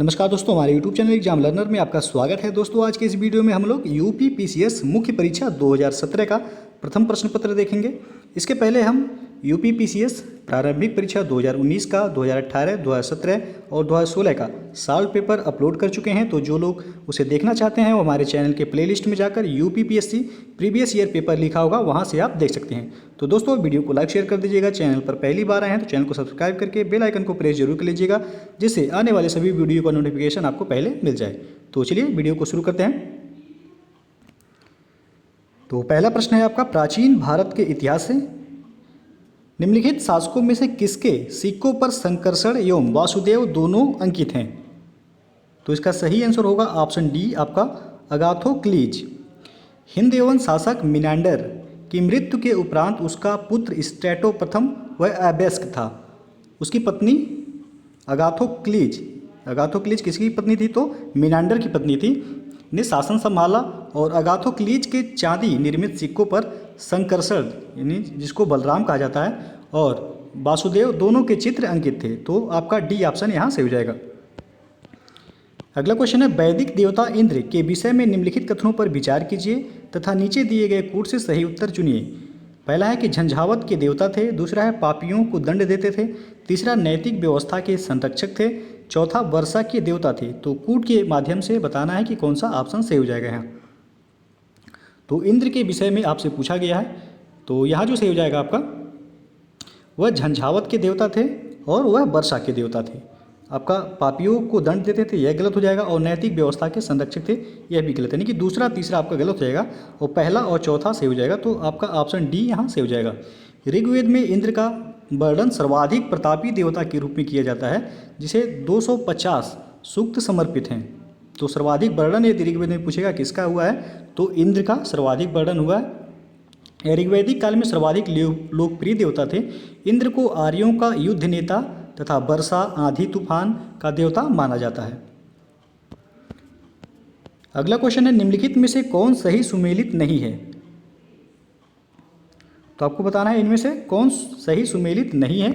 नमस्कार दोस्तों, हमारे YouTube चैनल एग्जाम लर्नर में आपका स्वागत है। दोस्तों आज के इस वीडियो में हम लोग यूपी पीसीएस मुख्य परीक्षा 2017 का प्रथम प्रश्न पत्र देखेंगे। इसके पहले हम यूपी पीसीएस प्रारंभिक परीक्षा 2019 का, 2018, 2017 और 2016 का सॉल्व पेपर अपलोड कर चुके हैं। तो जो लोग उसे देखना चाहते हैं वो हमारे चैनल के प्लेलिस्ट में जाकर UP PSC previous year paper लिखा होगा, वहाँ से आप देख सकते हैं। तो दोस्तों वीडियो को लाइक शेयर कर दीजिएगा। चैनल पर पहली बार आए हैं तो चैनल को सब्सक्राइब करके बेल आइकन को प्रेस जरूर कर लीजिएगा, जिससे आने वाले सभी वीडियो का नोटिफिकेशन आपको पहले मिल जाए। तो चलिए वीडियो को शुरू करते हैं। तो पहला प्रश्न है आपका, प्राचीन भारत के इतिहास से निम्नलिखित शासकों में से किसके सिक्कों पर संकर्षण एवं वासुदेव दोनों अंकित हैं? तो इसका सही आंसर होगा ऑप्शन डी आपका अगाथोक्लीज। हिंद एवं शासक मिनांडर की मृत्यु के उपरांत उसका पुत्र स्ट्रेटो प्रथम वह अभ्यस्क था। उसकी पत्नी अगाथोक्लीज किसकी पत्नी थी? तो मिनांडर की पत्नी थी, ने शासन संभाला और अगाथोक्लीज के चांदी निर्मित सिक्कों पर संकर्षण यानी जिसको बलराम कहा जाता है और वासुदेव दोनों के चित्र अंकित थे। तो आपका डी ऑप्शन यहाँ से हो जाएगा। अगला क्वेश्चन है, वैदिक देवता इंद्र के विषय में निम्नलिखित कथनों पर विचार कीजिए तथा नीचे दिए गए कूट से सही उत्तर चुनिए। पहला है कि झंझावत के देवता थे, दूसरा है पापियों को दंड देते थे, तीसरा नैतिक व्यवस्था के संरक्षक थे, चौथा वर्षा के देवता थे। तो कूट के माध्यम से बताना है कि कौन सा ऑप्शन सही हो जाएगा यहाँ। तो इंद्र के विषय में आपसे पूछा गया है, तो यहाँ जो सही हो जाएगा आपका वह झंझावत के देवता थे और वह वर्षा के देवता थे। आपका पापियों को दंड देते थे, यह गलत हो जाएगा, और नैतिक व्यवस्था के संरक्षक थे, यह भी गलत है, यानी कि दूसरा तीसरा आपका गलत हो जाएगा और पहला और चौथा सही हो जाएगा। तो आपका ऑप्शन डी यहाँ सही हो जाएगा। ऋग्वेद में इंद्र का वर्णन सर्वाधिक प्रतापी देवता के रूप में किया जाता है, जिसे 250 सूक्त समर्पित हैं। तो सर्वाधिक वर्णन यदि ऋग्वेद में पूछेगा किसका हुआ है तो इंद्र का सर्वाधिक वर्णन हुआ है। ऋग्वैदिक काल में सर्वाधिक लोकप्रिय देवता थे। इंद्र को आर्यों का युद्ध नेता तथा वर्षा आंधी तूफान का देवता माना जाता है। अगला क्वेश्चन है, निम्नलिखित में से कौन सही सुमेलित नहीं है? तो आपको बताना है इनमें से कौन सही सुमेलित नहीं है।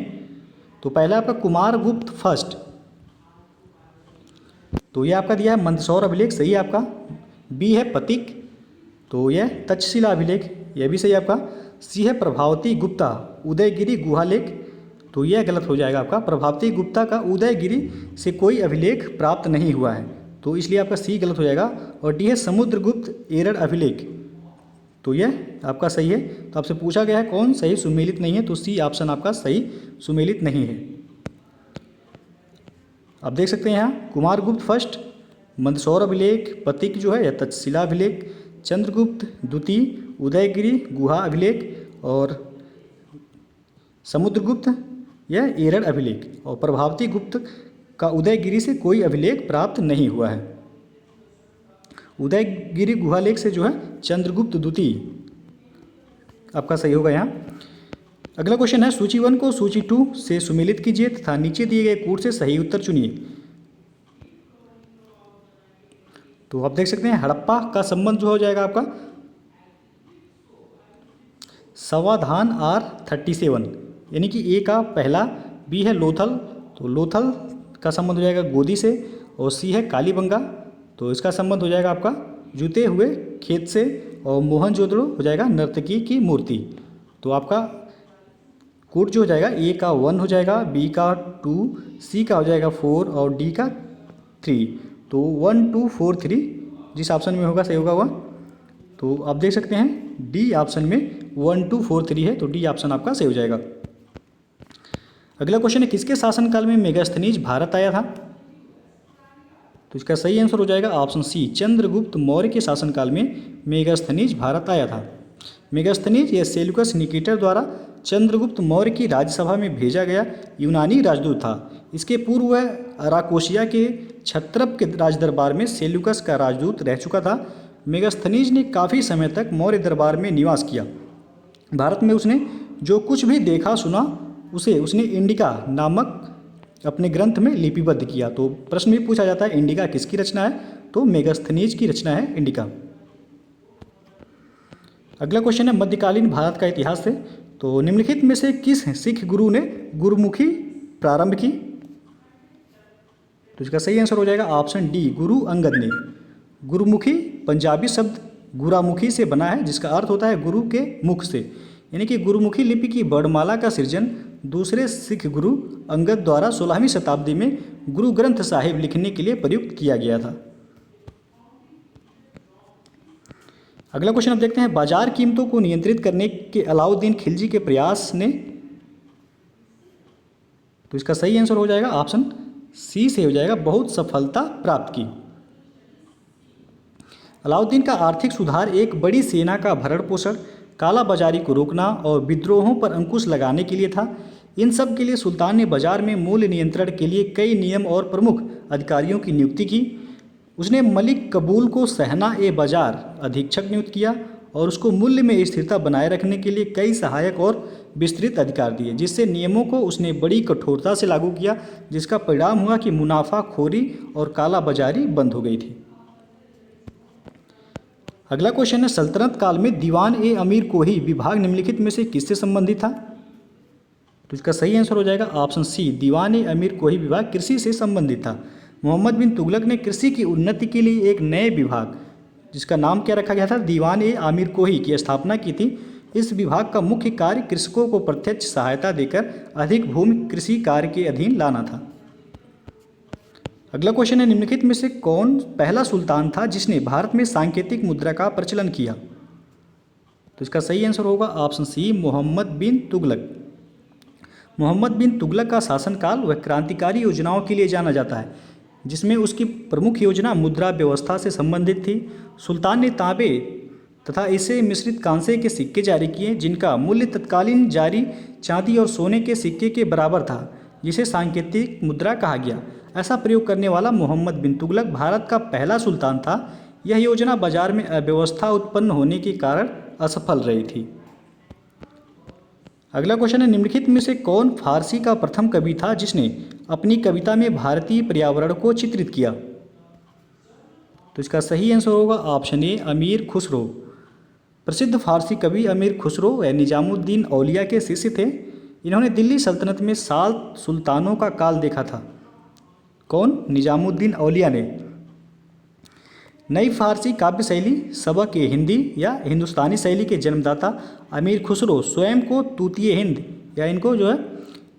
तो पहला आपका कुमारगुप्त फर्स्ट, तो यह आपका दिया है मंदसौर अभिलेख, सही है आपका। बी है पतिक, तो यह तक्षशिला अभिलेख, यह भी सही है आपका। सी है प्रभावती गुप्ता उदयगिरी गुहालेख, तो यह गलत हो जाएगा आपका। प्रभावती गुप्ता का उदयगिरी से कोई अभिलेख प्राप्त नहीं हुआ है, तो इसलिए आपका सी गलत हो जाएगा। और डी है समुद्रगुप्त एरर अभिलेख, तो यह आपका सही है। तो आपसे पूछा गया है कौन सही सुमेलित नहीं है, तो सी ऑप्शन आपका सही सुमेलित नहीं है। आप देख सकते हैं यहाँ कुमारगुप्त फर्स्ट, मंदसौर अभिलेख, पतिक जो है यह तक्षशिला अभिलेख, चंद्रगुप्त द्वितीय उदयगिरी गुहा अभिलेख और समुद्रगुप्त यह एरर अभिलेख, और प्रभावती गुप्त का उदयगिरी से कोई अभिलेख प्राप्त नहीं हुआ है। उदयगिरी गुहालेख से जो है चंद्रगुप्त द्वितीय आपका सही होगा यहाँ। अगला क्वेश्चन है, सूची 1 को सूची 2 से सुमेलित कीजिए तथा नीचे दिए गए कूट से सही उत्तर चुनिए। तो आप देख सकते हैं हड़प्पा का संबंध जो हो जाएगा आपका समाधान R37, यानी कि ए का पहला। बी है लोथल, तो लोथल का संबंध हो जाएगा गोदी से। और सी है कालीबंगा, तो इसका संबंध हो जाएगा आपका जूते हुए खेत से। और मोहनजोदड़ो हो जाएगा नर्तकी की मूर्ति। तो आपका कोड जो हो जाएगा ए का 1 हो जाएगा, बी का 2, सी का हो जाएगा 4 और डी का 3। तो 1 2 4 3 जिस ऑप्शन में होगा सही होगा वह। तो आप देख सकते हैं डी ऑप्शन में 1 2 4 3 है, तो डी ऑप्शन आपका सही हो जाएगा। अगला क्वेश्चन है, किसके शासनकाल में मेगास्थनीज भारत आया था? तो इसका सही आंसर हो जाएगा ऑप्शन सी, चंद्रगुप्त मौर्य के शासनकाल में मेगास्थनीज भारत आया था। मेगास्थनीज यह सेल्यूकस निकेटर द्वारा चंद्रगुप्त मौर्य की राज्यसभा में भेजा गया यूनानी राजदूत था। इसके पूर्व वह अराकोशिया के क्षत्रप के राजदरबार में सेल्यूकस का राजदूत रह चुका था। मेगास्थनीज ने काफ़ी समय तक मौर्य दरबार में निवास किया। भारत में उसने जो कुछ भी देखा सुना उसे उसने इंडिका नामक अपने ग्रंथ में लिपिबद्ध किया। तो प्रश्न भी पूछा जाता है इंडिका किसकी रचना है? तो मेगास्थनीज की रचना है इंडिका। अगला क्वेश्चन है, मध्यकालीन भारत का इतिहास है। तो निम्नलिखित में से किस सिख गुरु ने गुरुमुखी प्रारंभ की? तो इसका सही आंसर हो जाएगा ऑप्शन डी, गुरु अंगद ने। गुरुमुखी पंजाबी शब्द गुरामुखी से बना है, जिसका अर्थ होता है गुरु के मुख से, यानी कि गुरुमुखी लिपि की वर्णमाला का सृजन दूसरे सिख गुरु अंगद द्वारा 16वीं शताब्दी में गुरु ग्रंथ साहिब लिखने के लिए प्रयुक्त किया गया था। अगला क्वेश्चन आप देखते हैं, बाजार कीमतों को नियंत्रित करने के अलाउद्दीन खिलजी के प्रयास ने, तो इसका सही आंसर हो जाएगा ऑप्शन सी से हो जाएगा, बहुत सफलता प्राप्त की। अलाउद्दीन का आर्थिक सुधार एक बड़ी सेना का भरण पोषण, काला बाजारी को रोकना और विद्रोहों पर अंकुश लगाने के लिए था। इन सब के लिए सुल्तान ने बाजार में मूल्य नियंत्रण के लिए कई नियम और प्रमुख अधिकारियों की नियुक्ति की। उसने मलिक कबूल को सहना ए बाजार अधीक्षक नियुक्त किया और उसको मूल्य में स्थिरता बनाए रखने के लिए कई सहायक और विस्तृत अधिकार दिए, जिससे नियमों को उसने बड़ी कठोरता से लागू किया, जिसका परिणाम हुआ कि मुनाफाखोरी और काला बाजारी बंद हो गई थी। अगला क्वेश्चन है, सल्तनत काल में दीवान ए अमीर कोही विभाग निम्नलिखित में से किससे संबंधित था? तो इसका सही आंसर हो जाएगा ऑप्शन सी, दीवान ए अमीर कोही विभाग कृषि से संबंधित था। मोहम्मद बिन तुगलक ने कृषि की उन्नति के लिए एक नए विभाग, जिसका नाम क्या रखा गया था, दीवान ए आमिर कोही, की स्थापना की थी। इस विभाग का मुख्य कार्य कृषकों को प्रत्यक्ष सहायता देकर अधिक भूमि कृषि कार्य के अधीन लाना था। अगला क्वेश्चन है, निम्नलिखित में से कौन पहला सुल्तान था जिसने भारत में सांकेतिक मुद्रा का प्रचलन किया? तो इसका सही आंसर होगा ऑप्शन सी, मोहम्मद बिन तुगलक। मोहम्मद बिन तुगलक का शासनकाल वह क्रांतिकारी योजनाओं के लिए जाना जाता है, जिसमें उसकी प्रमुख योजना मुद्रा व्यवस्था से संबंधित थी। सुल्तान ने तांबे तथा इसे मिश्रित कांसे के सिक्के जारी किए, जिनका मूल्य तत्कालीन जारी चांदी और सोने के सिक्के के बराबर था, जिसे सांकेतिक मुद्रा कहा गया। ऐसा प्रयोग करने वाला मोहम्मद बिन तुगलक भारत का पहला सुल्तान था। यह योजना बाजार में अव्यवस्था उत्पन्न होने के कारण असफल रही थी। अगला क्वेश्चन है, निम्नलिखित में से कौन फारसी का प्रथम कवि था जिसने अपनी कविता में भारतीय पर्यावरण को चित्रित किया? तो इसका सही आंसर होगा ऑप्शन ए, अमीर खुसरो। प्रसिद्ध फारसी कवि अमीर खुसरो व निजामुद्दीन औलिया के शिष्य थे। इन्होंने दिल्ली सल्तनत में 7 सुल्तानों का काल देखा था। कौन? निजामुद्दीन औलिया ने। नई फारसी काव्य शैली सबक ए हिंदी या हिंदुस्तानी शैली के जन्मदाता अमीर खुसरो स्वयं को तूतीय हिंद, या इनको जो है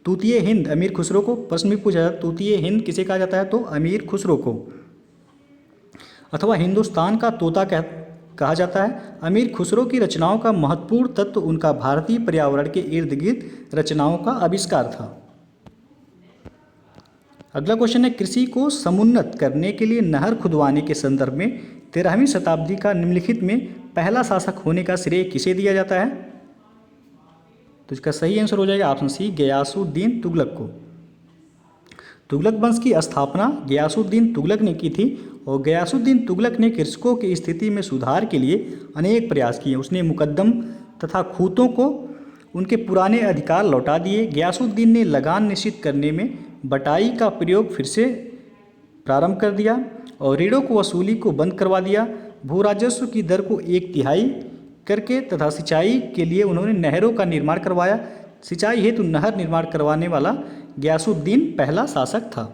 तूतीय हिंद, अमीर खुसरो को प्रश्न भी पूछा जाता है, तूतीय हिंद किसे कहा जाता है? तो अमीर खुसरो को, अथवा हिंदुस्तान का तोता कहा जाता है। अमीर खुसरो की रचनाओं का महत्वपूर्ण तत्व उनका भारतीय पर्यावरण के इर्द गिर्द रचनाओं का आविष्कार था। अगला क्वेश्चन है, कृषि को समुन्नत करने के लिए नहर खुदवाने के संदर्भ में 13वीं शताब्दी का निम्नलिखित में पहला शासक होने का श्रेय किसे दिया जाता है? तो इसका सही आंसर हो जाएगा ऑप्शन सी, गयासुद्दीन तुगलक को। तुगलक वंश की स्थापना गयासुद्दीन तुगलक ने की थी और गयासुद्दीन तुगलक ने कृषकों की स्थिति में सुधार के लिए अनेक प्रयास किए। उसने मुकद्दम तथा खूंतों को उनके पुराने अधिकार लौटा दिए। गयासुद्दीन ने लगान निश्चित करने में बटाई का प्रयोग फिर से प्रारंभ कर दिया और ऋणों को वसूली को बंद करवा दिया। भू राजस्व की दर को 1/3 करके तथा सिंचाई के लिए उन्होंने नहरों का निर्माण करवाया। सिंचाई हेतु नहर निर्माण करवाने वाला गयासुद्दीन पहला शासक था।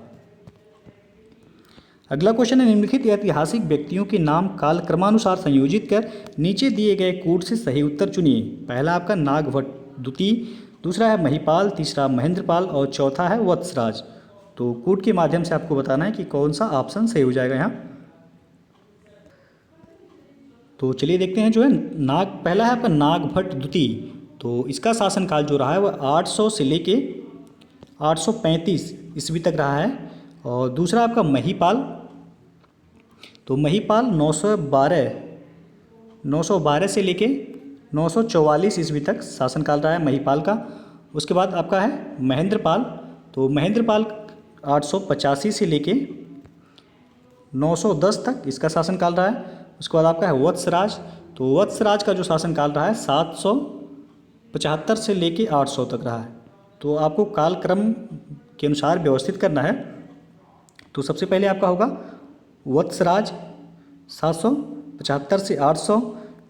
अगला क्वेश्चन है, निम्नलिखित ऐतिहासिक व्यक्तियों के नाम कालक्रमानुसार संयोजित कर नीचे दिए गए कूट से सही उत्तर चुनिए। पहला आपका नागभट्ट, द्वितीय, दूसरा है महिपाल, तीसरा महेंद्रपाल और चौथा है वत्सराज। तो कूट के माध्यम से आपको बताना है कि कौन सा ऑप्शन सही हो जाएगा यहाँ। तो चलिए देखते हैं, जो है पहला है आपका नागभट्ट द्वितीय। तो इसका शासनकाल जो रहा है वह 800 से लेके 835 ईस्वी तक रहा है। और दूसरा आपका महिपाल, तो महिपाल 912 से लेके 944 ईस्वी तक शासनकाल रहा है महिपाल का। उसके बाद आपका है महेंद्रपाल, तो महेंद्रपाल 885 से लेके 910 तक इसका शासनकाल रहा है। उसके बाद आपका है वत्सराज, तो वत्सराज का जो शासनकाल रहा है 775 से लेके 800 तक रहा है। तो आपको कालक्रम के अनुसार व्यवस्थित करना है। तो सबसे पहले आपका होगा वत्सराज 775 से 800,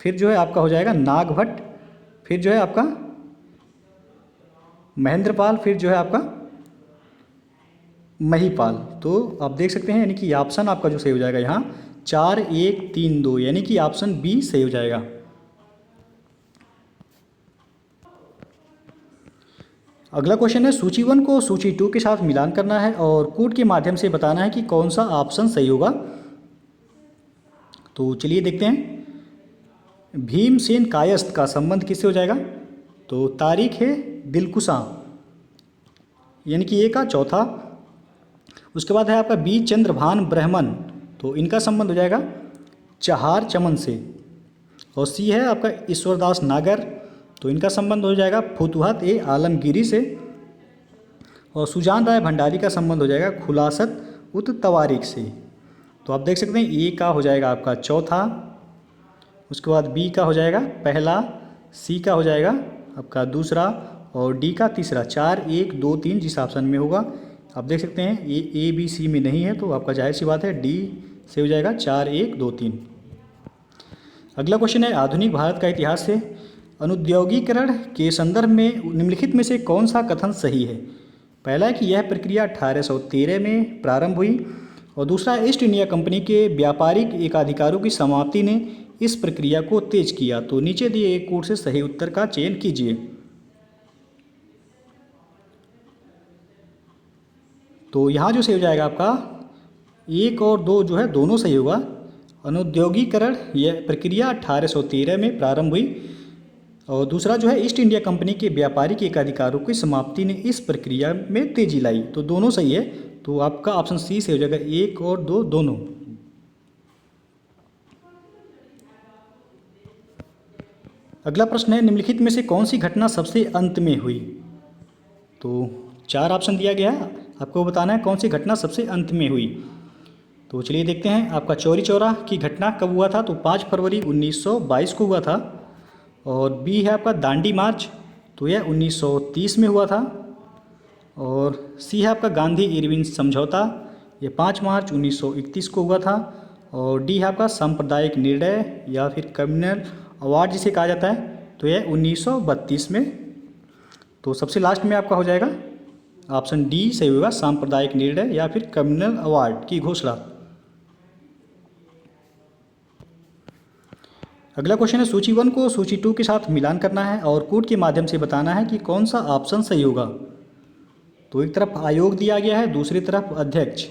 फिर जो है आपका हो जाएगा नागभट्ट, फिर जो है आपका महेंद्रपाल, फिर जो है आपका महिपाल। तो आप देख सकते हैं यानी कि ऑप्शन आपका जो सही हो जाएगा यहाँ 4132, यानी कि ऑप्शन बी सही हो जाएगा। अगला क्वेश्चन है सूची 1 को सूची 2 के साथ मिलान करना है और कोड के माध्यम से बताना है कि कौन सा ऑप्शन सही होगा। तो चलिए देखते हैं। भीमसेन कायस्थ का संबंध किससे हो जाएगा? तो तारीख है दिलकुशा, यानी कि ए का चौथा। उसके बाद है आपका बी चंद्रभान ब्राह्मण, तो इनका संबंध हो जाएगा चहार चमन से। और सी है आपका ईश्वरदास नागर, तो इनका संबंध हो जाएगा फुतुहत ए आलमगीरी से। और सुजान राय भंडारी का संबंध हो जाएगा खुलासत उत तवारीख से। तो आप देख सकते हैं ए का हो जाएगा आपका चौथा, उसके बाद बी का हो जाएगा पहला, सी का हो जाएगा आपका दूसरा और डी का तीसरा। 4 1 2 3 जिस ऑप्शन में होगा आप देख सकते हैं ए बी सी में नहीं है, तो आपका जाहिर सी बात है डी से हो जाएगा 4 1 2 3। अगला क्वेश्चन है आधुनिक भारत का इतिहास से अनुद्योगीकरण के संदर्भ में निम्नलिखित में से कौन सा कथन सही है? पहला है कि यह प्रक्रिया 1813 में प्रारंभ हुई और दूसरा ईस्ट इंडिया कंपनी के व्यापारिक एकाधिकारों की समाप्ति ने इस प्रक्रिया को तेज किया। तो नीचे दिए एक कोड से सही उत्तर का चयन कीजिए। तो यहाँ जो सही हो जाएगा आपका 1 और 2 जो है दोनों सही होगा। अनुद्योगीकरण यह प्रक्रिया 1813 में प्रारंभ हुई और दूसरा जो है ईस्ट इंडिया कंपनी के व्यापारिक एकाधिकारों की समाप्ति ने इस प्रक्रिया में तेजी लाई। तो दोनों सही है, तो आपका ऑप्शन सी से हो जाएगा 1 और 2 दोनों। अगला प्रश्न है निम्नलिखित में से कौन सी घटना सबसे अंत में हुई? तो 4 ऑप्शन दिया गया है, आपको बताना है कौन सी घटना सबसे अंत में हुई। तो चलिए देखते हैं। आपका चौरी चौरा की घटना कब हुआ था? तो 5 फरवरी 1922 को हुआ था। और बी है आपका दांडी मार्च, तो यह 1930 में हुआ था। और सी है आपका गांधी इरविन समझौता, ये 5 मार्च 1931 को हुआ था। और डी है आपका सांप्रदायिक निर्णय या फिर कम्युनल अवार्ड जिसे कहा जाता है, तो यह 1932 में। तो सबसे लास्ट में आपका हो जाएगा ऑप्शन डी सही होगा, सांप्रदायिक निर्णय या फिर कम्युनल अवार्ड की घोषणा। अगला क्वेश्चन है सूची 1 को सूची 2 के साथ मिलान करना है और कोड के माध्यम से बताना है कि कौन सा ऑप्शन सही होगा। तो एक तरफ आयोग दिया गया है, दूसरी तरफ अध्यक्ष।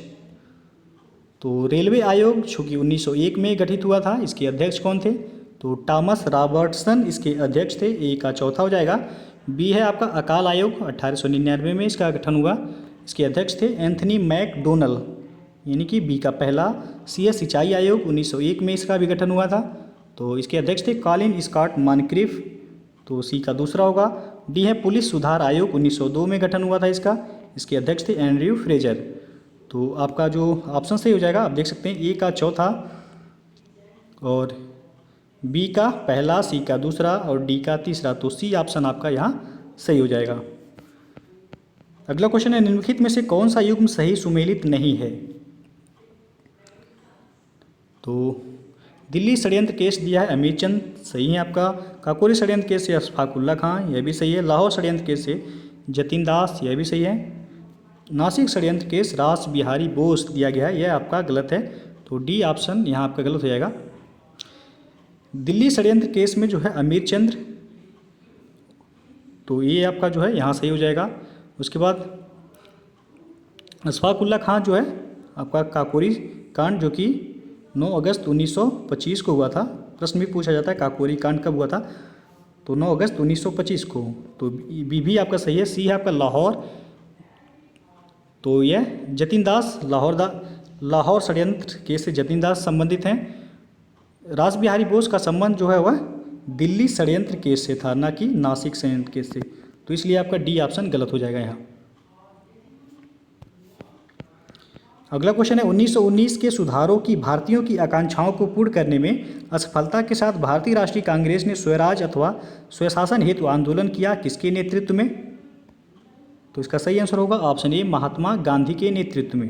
तो रेलवे आयोग चूँकि 1901 में गठित हुआ था, इसके अध्यक्ष कौन थे? तो टॉमस रॉबर्टसन इसके अध्यक्ष थे। ए का चौथा हो जाएगा। बी है आपका अकाल आयोग, 1899 में इसका गठन हुआ, इसके अध्यक्ष थे एंथनी मैकडोनल, यानी कि बी का पहला। सी है सिंचाई आयोग, 1901 में इसका भी गठन हुआ था, तो इसके अध्यक्ष थे कॉलिन स्कॉट मॉनक्रिफ, तो सी का दूसरा होगा। डी है पुलिस सुधार आयोग, 1902 में गठन हुआ था इसका, इसके अध्यक्ष थे एंड्रयू फ्रेजर। तो आपका जो ऑप्शन सही हो जाएगा आप देख सकते हैं ए का चौथा और बी का पहला, सी का दूसरा और डी का तीसरा। तो सी ऑप्शन आपका यहाँ सही हो जाएगा। अगला क्वेश्चन है निम्नलिखित में से कौन सा युग्म सही सुमेलित नहीं है? तो दिल्ली षड्यंत्र केस दिया है अमीरचंद, सही है आपका। काकोरी षड्यंत्र केस से अशफाकुल्ला खां, यह भी सही है। लाहौर षड्यंत्र केस से जतिन दास, यह भी सही है। नासिक षड्यंत्र केस रास बिहारी बोस दिया गया है, यह आपका गलत है, तो डी ऑप्शन यहाँ आपका गलत हो जाएगा। दिल्ली षड्यंत्र केस में जो है अमीरचंद्र, तो ये आपका जो है यहाँ सही हो जाएगा। उसके बाद अशफाकुल्ला खां जो है आपका काकोरी कांड जो कि 9 अगस्त 1925 को हुआ था। प्रश्न भी पूछा जाता है काकोरी कांड कब हुआ था, तो 9 अगस्त 1925 को। तो बी भी आपका सही है। सी है आपका लाहौर, तो यह जतिन दास लाहौर षड्यंत्र केस से जतिन दास संबंधित हैं। रास बिहारी बोस का संबंध जो है वह दिल्ली षड्यंत्र केस से था, ना कि नासिक षड्यंत्र केस से, तो इसलिए आपका डी ऑप्शन गलत हो जाएगा यहाँ। अगला क्वेश्चन है 1919 के सुधारों की भारतीयों की आकांक्षाओं को पूर्ण करने में असफलता के साथ भारतीय राष्ट्रीय कांग्रेस ने स्वराज अथवा स्वशासन हेतु आंदोलन किया, किसके नेतृत्व में? तो इसका सही आंसर होगा ऑप्शन ए, महात्मा गांधी के नेतृत्व में।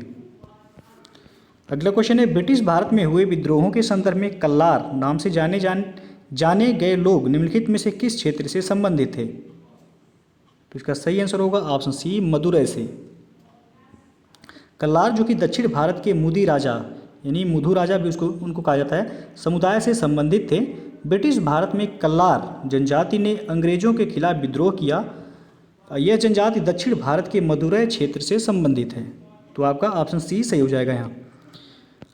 अगला क्वेश्चन है ब्रिटिश भारत में हुए विद्रोहों के संदर्भ में कल्लार नाम से जाने गए लोग निम्नलिखित में से किस क्षेत्र से संबंधित थे? तो इसका सही आंसर होगा ऑप्शन सी, मदुरै से। कल्लार जो कि दक्षिण भारत के मुदी राजा यानी मुधु राजा भी उनको कहा जाता है समुदाय से संबंधित थे। ब्रिटिश भारत में कल्लार जनजाति ने अंग्रेजों के खिलाफ विद्रोह किया। यह जनजाति दक्षिण भारत के मदुरै क्षेत्र से संबंधित है। तो आपका ऑप्शन सी सही हो जाएगा यहाँ।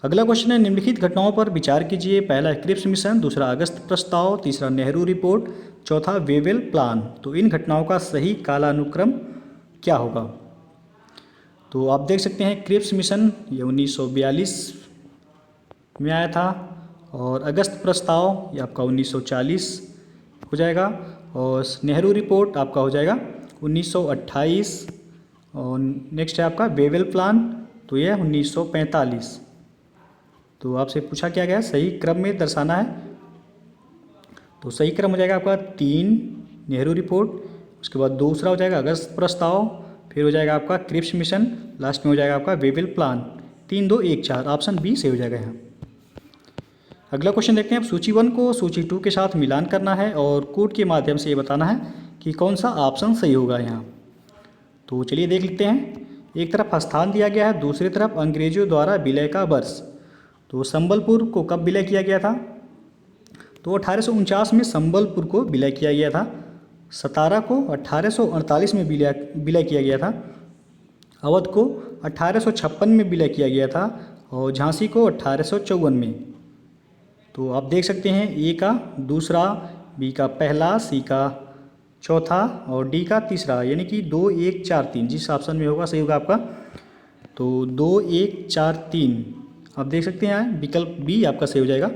अगला क्वेश्चन है, निम्नलिखित घटनाओं पर विचार कीजिए। पहला है क्रिप्स मिशन, दूसरा अगस्त प्रस्ताव, तीसरा नेहरू रिपोर्ट, चौथा वेवेल प्लान। तो इन घटनाओं का सही कालानुक्रम क्या होगा? तो आप देख सकते हैं क्रिप्स मिशन ये 1942 में आया था और अगस्त प्रस्ताव ये आपका 1940 हो जाएगा और नेहरू रिपोर्ट आपका हो जाएगा 1928 और नेक्स्ट है आपका वेवेल प्लान तो यह 1945। तो आपसे पूछा क्या गया सही क्रम में दर्शाना है। तो सही क्रम हो जाएगा आपका 3 नेहरू रिपोर्ट, उसके बाद दूसरा हो जाएगा अगस्त प्रस्ताव, फिर हो जाएगा आपका क्रिप्स मिशन, लास्ट में हो जाएगा आपका वेवेल प्लान। 3, 2, 1, 4 ऑप्शन बी से हो जाएगा यहाँ। अगला क्वेश्चन देखते हैं। अब सूची 1 को सूची 2 के साथ मिलान करना है और कोड के माध्यम से ये बताना है कि कौन सा ऑप्शन सही होगा यहाँ। तो चलिए देख लेते हैं। एक तरफ स्थान दिया गया है, दूसरी तरफ अंग्रेजों द्वारा विलय का वर्ष। तो संबलपुर को कब विलय किया गया था? तो 1849 में संबलपुर को विलय किया गया था। सतारा को 1848 में विलय किया गया था। अवध को 1856 में विलय किया गया था और झांसी को 1854 में। तो आप देख सकते हैं ए का दूसरा, बी का पहला, सी का चौथा और डी का तीसरा, यानी कि 2, 1, 4, 3 जिस ऑप्शन में होगा सही होगा आपका। तो 2, 1, 4, 3 आप देख सकते हैं यहाँ विकल्प बी आपका सही हो जाएगा।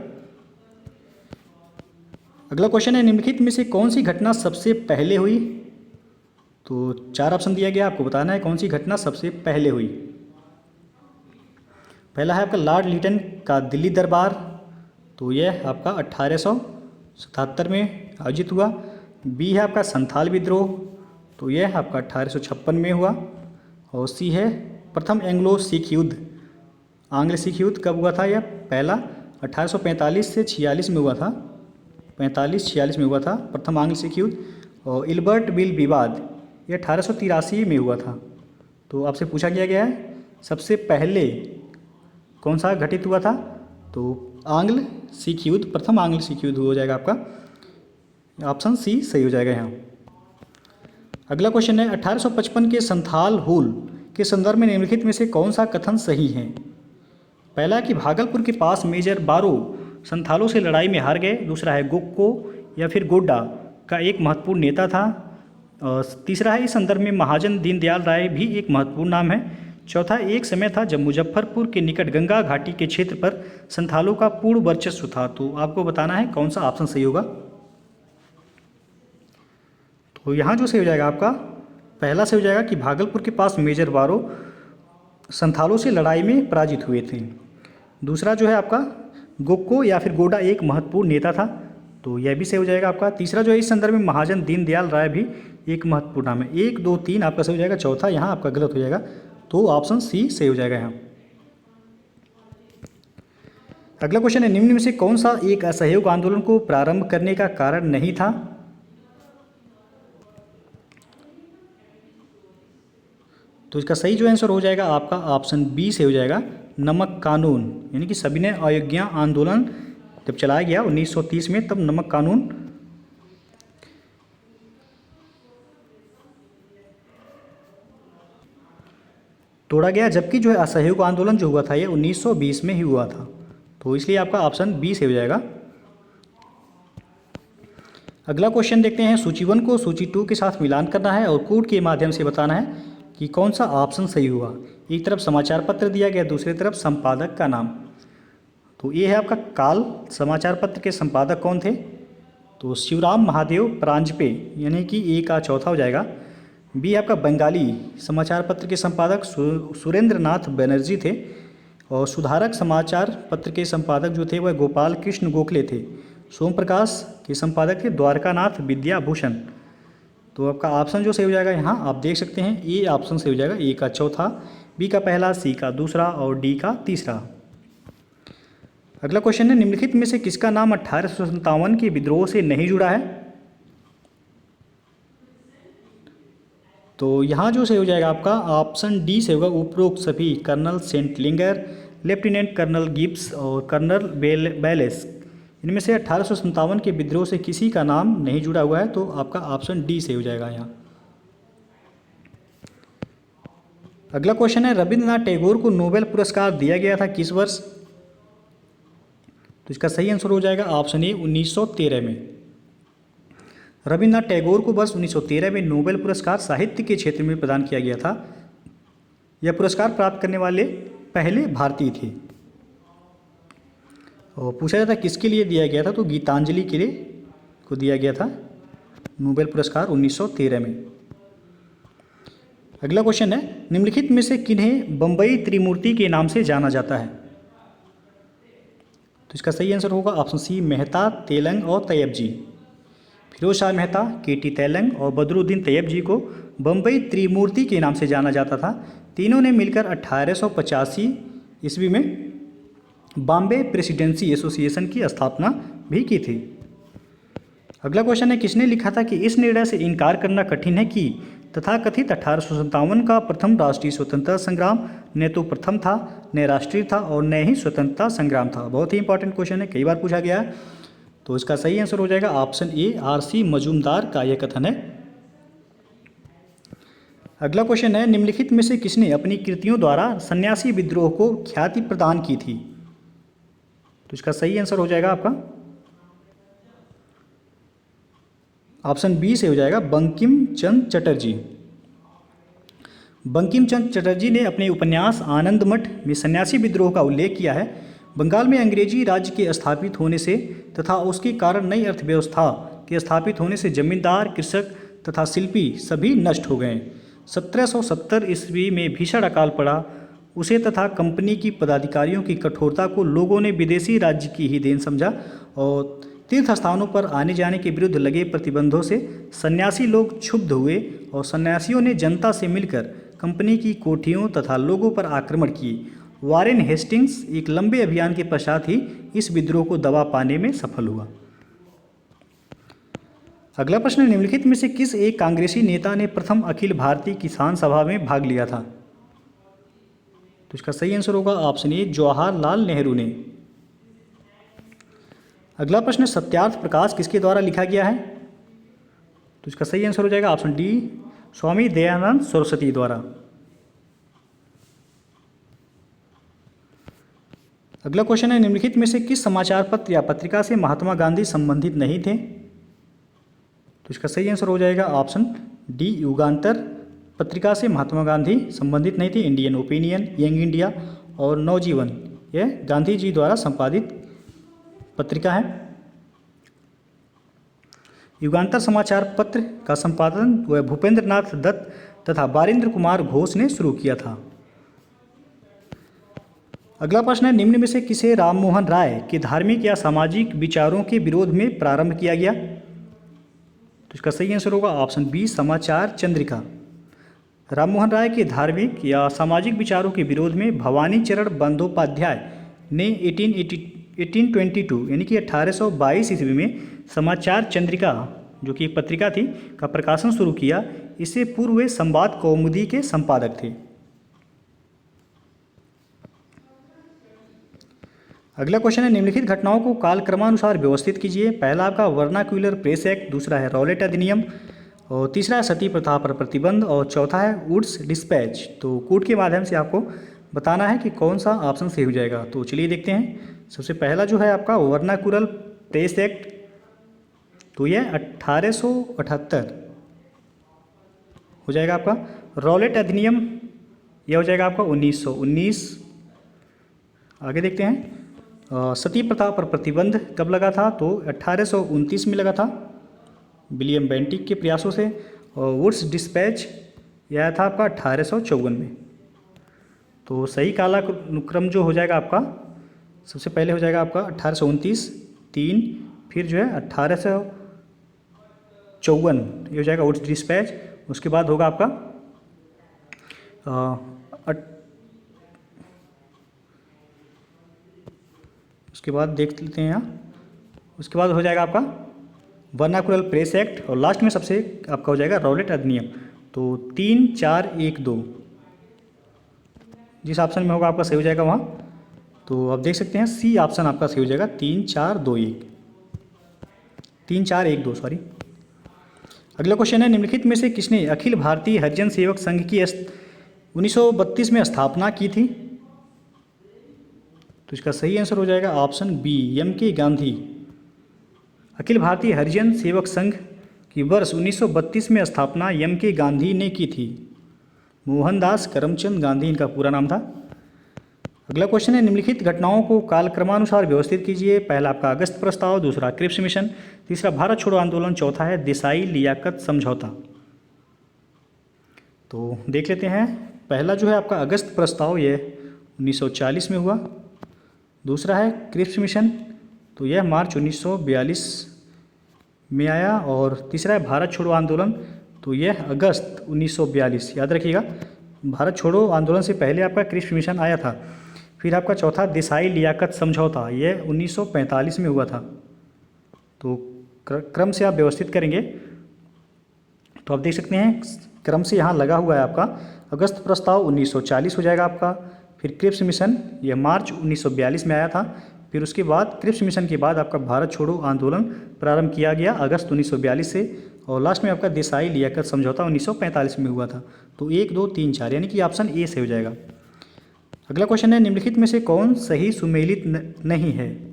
अगला क्वेश्चन है, निम्नलिखित में से कौन सी घटना सबसे पहले हुई? तो 4 ऑप्शन दिया गया, आपको बताना है कौन सी घटना सबसे पहले हुई। पहला है आपका लॉर्ड लिटन का दिल्ली दरबार, तो यह आपका 1877 में आयोजित हुआ। बी है आपका संथाल विद्रोह, तो यह आपका 1856 में हुआ। और सी है प्रथम एंग्लो सिख युद्ध। आंग्ल सिख युद्ध कब हुआ था? यह पहला 1845 से 46 में हुआ था, 45-46 में हुआ था प्रथम आंग्ल सिख युद्ध। और इल्बर्ट बिल विवाद यह 1883 में हुआ था। तो आपसे पूछा गया है सबसे पहले कौन सा घटित हुआ था? तो आंग्ल सिख युद्ध, प्रथम आंग्ल सिख युद्ध हो जाएगा आपका, ऑप्शन सी सही हो जाएगा यहाँ। अगला क्वेश्चन है, 1855 के संथाल हुल के संदर्भ में निम्नलिखित में से कौन सा कथन सही है? पहला कि भागलपुर के पास मेजर बारो संथालों से लड़ाई में हार गए। दूसरा है गोक्को या फिर गोड्डा का एक महत्वपूर्ण नेता था। और तीसरा है इस संदर्भ में महाजन दीनदयाल राय भी एक महत्वपूर्ण नाम है। चौथा एक समय था जब मुजफ्फरपुर के निकट गंगा घाटी के क्षेत्र पर संथालों का पूर्ण वर्चस्व था। तो आपको बताना है कौन सा ऑप्शन सही होगा। तो यहाँ जो सही हो जाएगा आपका पहला सही हो जाएगा कि भागलपुर के पास मेजर बारो संथालों से लड़ाई में पराजित हुए थे। दूसरा जो है आपका गोक्को या फिर गोडा एक महत्वपूर्ण नेता था, तो यह भी सही हो जाएगा आपका। तीसरा जो है इस संदर्भ में महाजन दीनदयाल राय भी एक महत्वपूर्ण नाम है। 1, 2, 3 आपका सही हो जाएगा, चौथा यहाँ आपका गलत हो जाएगा। तो ऑप्शन सी सही हो जाएगा यहाँ। अगला क्वेश्चन है, निम्न में से कौन सा एक असहयोग आंदोलन को प्रारंभ करने का कारण नहीं था? तो इसका सही जो आंसर हो जाएगा आपका ऑप्शन बी से हो जाएगा, नमक कानून। यानी कि सविनय अवज्ञा आंदोलन जब चलाया गया 1930 में, तब नमक कानून तोड़ा गया, जबकि जो है असहयोग आंदोलन जो हुआ था ये 1920 में ही हुआ था। तो इसलिए आपका ऑप्शन बी से हो जाएगा। अगला क्वेश्चन देखते हैं। सूची 1 को सूची 2 के साथ मिलान करना है और कोड के माध्यम से बताना है कि कौन सा ऑप्शन सही हुआ। एक तरफ समाचार पत्र दिया गया, दूसरी तरफ संपादक का नाम। तो ये है आपका काल समाचार पत्र के संपादक कौन थे? तो शिवराम महादेव परांजपे, यानी कि ए का चौथा हो जाएगा। बी आपका बंगाली समाचार पत्र के संपादक सुरेंद्र नाथ बनर्जी थे और सुधारक समाचार पत्र के संपादक जो थे वह गोपाल कृष्ण गोखले थे। सोम प्रकाश के संपादक थे द्वारकानाथ विद्याभूषण। तो आपका ऑप्शन जो सही हो जाएगा यहाँ आप देख सकते हैं ए ऑप्शन सही हो जाएगा, ए का चौथा, बी का पहला, सी का दूसरा और डी का तीसरा। अगला क्वेश्चन है, निम्नलिखित में से किसका नाम 1857 के विद्रोह से नहीं जुड़ा है? तो यहाँ जो सही हो जाएगा आपका ऑप्शन डी से होगा, उपरोक्त सभी कर्नल सेंटलिंगर, लेफ्टिनेंट कर्नल गिब्स और कर्नल बैलेस इनमें से 1857 के विद्रोह से किसी का नाम नहीं जुड़ा हुआ है, तो आपका ऑप्शन डी से हो जाएगा यहाँ। अगला क्वेश्चन है, रविंद्रनाथ टैगोर को नोबेल पुरस्कार दिया गया था किस वर्ष? तो इसका सही आंसर हो जाएगा ऑप्शन ए 1913 में। रविंद्रनाथ टैगोर को वर्ष 1913 में नोबेल पुरस्कार साहित्य के क्षेत्र में प्रदान किया गया था। यह पुरस्कार प्राप्त करने वाले पहले भारतीय थे। और पूछा जाता किसके लिए दिया गया था, तो गीतांजलि के लिए को दिया गया था नोबेल पुरस्कार 1913 में। अगला क्वेश्चन है, निम्नलिखित में से किन्हें बम्बई त्रिमूर्ति के नाम से जाना जाता है? तो इसका सही आंसर होगा ऑप्शन सी, मेहता, तेलंग और तैयब जी। फिरोज शाह मेहता, केटी तेलंग और बदरुद्दीन तैयब जी को बम्बई त्रिमूर्ति के नाम से जाना जाता था। तीनों ने मिलकर 1885 ईस्वी में बॉम्बे प्रेसिडेंसी एसोसिएशन की स्थापना भी की थी। अगला क्वेश्चन है, किसने लिखा था कि इस निर्णय से इनकार करना कठिन है कि तथाकथित 1857 का प्रथम राष्ट्रीय स्वतंत्रता संग्राम न तो प्रथम था, न राष्ट्रीय था और न ही स्वतंत्रता संग्राम था। बहुत ही इंपॉर्टेंट क्वेश्चन है, कई बार पूछा गया है। तो इसका सही आंसर हो जाएगा ऑप्शन ए, आर.सी. मजूमदार का यह कथन है। अगला क्वेश्चन है, निम्नलिखित में से किसने अपनी कृतियों द्वारा सन्यासी विद्रोह को ख्याति प्रदान की थी? तो इसका सही आंसर हो जाएगा आपका ऑप्शन बी से हो जाएगा, बंकिम चंद्र चटर्जी। बंकिम चंद्र चटर्जी ने अपने उपन्यास आनंद मठ में सन्यासी विद्रोह का उल्लेख किया है। बंगाल में अंग्रेजी राज्य के स्थापित होने से तथा उसके कारण नई अर्थव्यवस्था के स्थापित होने से जमींदार, कृषक तथा शिल्पी सभी नष्ट हो गए। 1770 ईस्वी में भीषण अकाल पड़ा। उसे तथा कंपनी की पदाधिकारियों की कठोरता को लोगों ने विदेशी राज्य की ही देन समझा और तीर्थ स्थानों पर आने जाने के विरुद्ध लगे प्रतिबंधों से सन्यासी लोग क्षुब्ध हुए और सन्यासियों ने जनता से मिलकर कंपनी की कोठियों तथा लोगों पर आक्रमण किए। वारेन हेस्टिंग्स एक लंबे अभियान के पश्चात ही इस विद्रोह को दबा पाने में सफल हुआ। अगला प्रश्न, निम्नलिखित में से किस एक कांग्रेसी नेता ने प्रथम अखिल भारतीय किसान सभा में भाग लिया था? तो इसका सही आंसर होगा ऑप्शन ए, जवाहरलाल नेहरू ने। अगला प्रश्न, सत्यार्थ प्रकाश किसके द्वारा लिखा गया है? तो इसका सही आंसर हो जाएगा ऑप्शन डी, स्वामी दयानंद सरस्वती द्वारा। अगला क्वेश्चन है, निम्नलिखित में से किस समाचार पत्र या पत्रिका से महात्मा गांधी संबंधित नहीं थे? तो इसका सही आंसर हो जाएगा ऑप्शन डी, युगांतर पत्रिका से महात्मा गांधी संबंधित नहीं थे। इंडियन ओपिनियन, यंग इंडिया और नवजीवन यह गांधी जी द्वारा संपादित पत्रिका है। युगांतर समाचार पत्र का संपादन वह भूपेंद्र नाथ दत्त तथा बारिंद्र कुमार घोष ने शुरू किया था। अगला प्रश्न है, निम्न में से किसे राम मोहन राय के धार्मिक या सामाजिक विचारों के विरोध में प्रारंभ किया गया? तो इसका सही आंसर होगा ऑप्शन बी, समाचार चंद्रिका। राम मोहन राय के धार्मिक या सामाजिक विचारों के विरोध में भवानी चरण बंदोपाध्याय ने 1822 यानी कि 1822 ईस्वी में समाचार चंद्रिका जो कि एक पत्रिका थी का प्रकाशन शुरू किया। इससे पूर्व वे संवाद कौमुदी के संपादक थे। अगला क्वेश्चन है, निम्नलिखित घटनाओं को कालक्रमानुसार व्यवस्थित कीजिए। पहला आपका वर्नाक्यूलर प्रेस एक्ट, दूसरा है रॉलेट अधिनियम और तीसरा है सती प्रथा पर प्रतिबंध और चौथा है वुड्स डिस्पैच। तो कोड के माध्यम से आपको बताना है कि कौन सा ऑप्शन सही हो जाएगा। तो चलिए देखते हैं। सबसे पहला जो है आपका वर्नाक्यूलर प्रेस एक्ट, तो यह 1878 हो जाएगा आपका। रॉलेट अधिनियम यह हो जाएगा आपका 1919। आगे देखते हैं, सती प्रथा पर प्रतिबंध कब लगा था? तो 1829 में लगा था विलियम बेंटिक के प्रयासों से। और वुड्स डिस्पैच यह था आपका 1854 में। तो सही कालानुक्रम जो हो जाएगा आपका, सबसे पहले हो जाएगा आपका 1829, 3, फिर जो है 1854 ये हो जाएगा वुड्स डिस्पैच। उसके बाद होगा आपका उसके बाद देख लेते हैं यहाँ। उसके बाद हो जाएगा आपका वर्नाकुलर प्रेस एक्ट और लास्ट में सबसे आपका हो जाएगा रॉलेट अधिनियम। तो 3 4 1 2 जिस ऑप्शन में होगा आपका सही हो जाएगा वहाँ। तो आप देख सकते हैं सी ऑप्शन आपका सही हो जाएगा, 3 4 2 1, 3 4 1 2 सॉरी। अगला क्वेश्चन है, निम्नलिखित में से किसने अखिल भारतीय हरिजन सेवक संघ की 1932 में स्थापना की थी? तो इसका सही आंसर हो जाएगा ऑप्शन बी, एम के गांधी। अखिल भारतीय हरिजन सेवक संघ की वर्ष 1932 में स्थापना एम के गांधी ने की थी। मोहनदास करमचंद गांधी इनका पूरा नाम था। अगला क्वेश्चन है, निम्नलिखित घटनाओं को कालक्रमानुसार व्यवस्थित कीजिए। पहला आपका अगस्त प्रस्ताव, दूसरा क्रिप्स मिशन, तीसरा भारत छोड़ो आंदोलन, चौथा है देसाई लियाकत समझौता। तो देख लेते हैं। पहला जो है आपका अगस्त प्रस्ताव, ये 1940 में हुआ। दूसरा है क्रिप्स मिशन, तो यह मार्च 1942 में आया। और तीसरा है भारत छोड़ो आंदोलन, तो यह अगस्त 1942। याद रखिएगा, भारत छोड़ो आंदोलन से पहले आपका क्रिप्स मिशन आया था। फिर आपका चौथा देसाई लियाकत समझौता, यह 1945 में हुआ था। तो क्रम से आप व्यवस्थित करेंगे तो आप देख सकते हैं क्रम से यहाँ लगा हुआ है आपका। अगस्त प्रस्ताव 1940 हो जाएगा आपका। फिर क्रिप्स मिशन यह मार्च 1942 में आया था। फिर उसके बाद क्रिप्स मिशन के बाद आपका भारत छोड़ो आंदोलन प्रारंभ किया गया अगस्त 1942 से। और लास्ट में आपका देसाई लियाकत समझौता 1945 में हुआ था। तो 1 2 3 4 यानी कि ऑप्शन ए से हो जाएगा। अगला क्वेश्चन है, निम्नलिखित में से कौन सही सुमेलित नहीं है?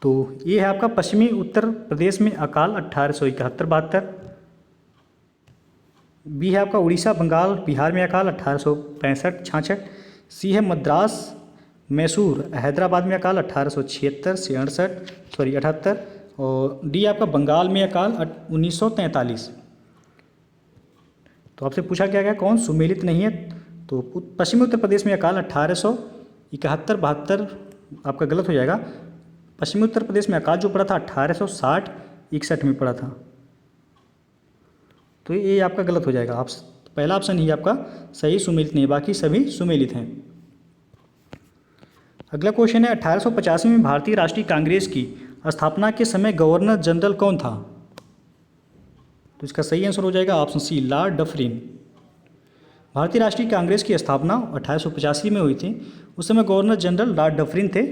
तो ये है आपका पश्चिमी उत्तर प्रदेश में अकाल 1871-72। बी है आपका उड़ीसा बंगाल बिहार में अकाल 1865-66। सी है मद्रास मैसूर हैदराबाद में अकाल 1876 से 78। और डी आपका बंगाल में अकाल 1943। तो आपसे पूछा क्या गया कौन सुमेलित नहीं है? तो पश्चिमी उत्तर प्रदेश में अकाल 1871-72 आपका गलत हो जाएगा। पश्चिमी उत्तर प्रदेश में अकाल जो पड़ा था 1860-61 में पड़ा था। तो ये आपका गलत हो जाएगा। आप पहला ऑप्शन ही आपका सही सुमेलित नहीं, बाकी सभी सुमेलित हैं। अगला क्वेश्चन है, 1885 में भारतीय राष्ट्रीय कांग्रेस की स्थापना के समय गवर्नर जनरल कौन था? तो इसका सही आंसर हो जाएगा ऑप्शन सी, लॉर्ड डफरिन। भारतीय राष्ट्रीय कांग्रेस की स्थापना 1885 में हुई थी। उस समय गवर्नर जनरल लॉर्ड डफरिन थे।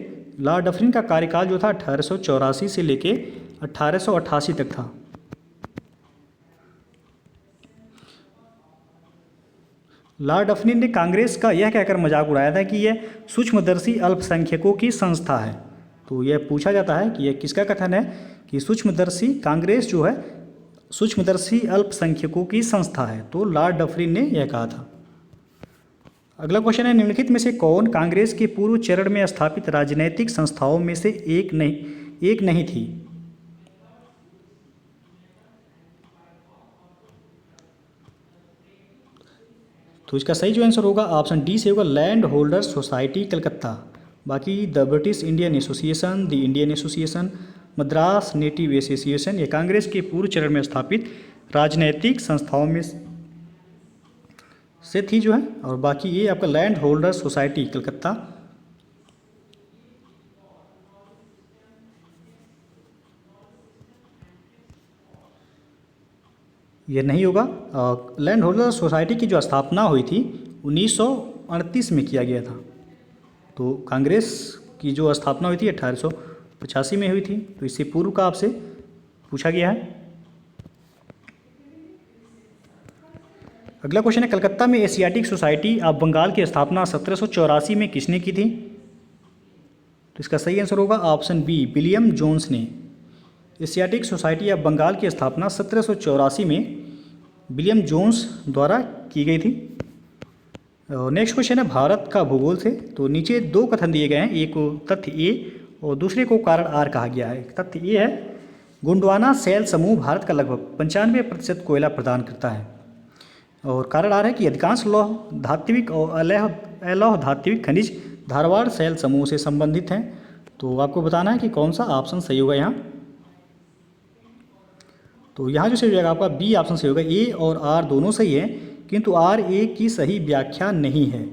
लॉर्ड डफरिन का कार्यकाल जो था 1884 से लेके 1888 तक था। लॉर्ड डफरिन ने कांग्रेस का यह कहकर मजाक उड़ाया था कि यह सूक्ष्मदर्शी अल्पसंख्यकों की संस्था है। तो यह पूछा जाता है कि यह किसका कथन है कि सूक्ष्मदर्शी कांग्रेस जो है सूक्ष्मदर्शी अल्पसंख्यकों की संस्था है। तो लॉर्ड डफरिन ने यह कहा था। अगला क्वेश्चन है, निम्नलिखित में से कौन कांग्रेस के पूर्व चरण में स्थापित राजनैतिक संस्थाओं में से एक नहीं थी? तो इसका सही जो आंसर होगा ऑप्शन डी से होगा, लैंड होल्डर्स सोसाइटी कलकत्ता। बाकी the British Indian association, the Indian association, Madras native association, ये कांग्रेस के पूर्व चरण में स्थापित राजनैतिक संस्थाओं में से थी जो है। और बाकी ये आपका लैंड होल्डर सोसाइटी कलकत्ता। ये नहीं होगा। लैंड होल्डर सोसाइटी की जो स्थापना हुई थी 1938 में किया गया था। तो कांग्रेस की जो स्थापना हुई थी 1885 में हुई थी। तो इससे पूर्व का आपसे पूछा गया है। अगला क्वेश्चन है, कलकत्ता में एशियाटिक सोसाइटी ऑफ बंगाल की स्थापना 1784 में किसने की थी? तो इसका सही आंसर होगा ऑप्शन बी, विलियम जोन्स ने। एशियाटिक सोसाइटी ऑफ बंगाल की स्थापना 1784 में विलियम जोन्स द्वारा की गई थी। नेक्स्ट क्वेश्चन है, भारत का भूगोल से। तो नीचे दो कथन दिए गए हैं, एक को तथ्य ए और दूसरे को कारण आर कहा गया है। तथ्य ए है, गोंडवाना सेल समूह भारत का लगभग 95% कोयला प्रदान करता है। और कारण आर है कि अधिकांश लौह धात्विक और अलौह धात्विक खनिज धारवाड़ सेल समूह से संबंधित हैं। तो आपको बताना है कि कौन सा ऑप्शन सही होगा यहाँ। तो यहाँ जो सही हो जाएगा आपका बी ऑप्शन सही होगा। ए और आर दोनों सही है, किंतु आर ए की सही व्याख्या नहीं है।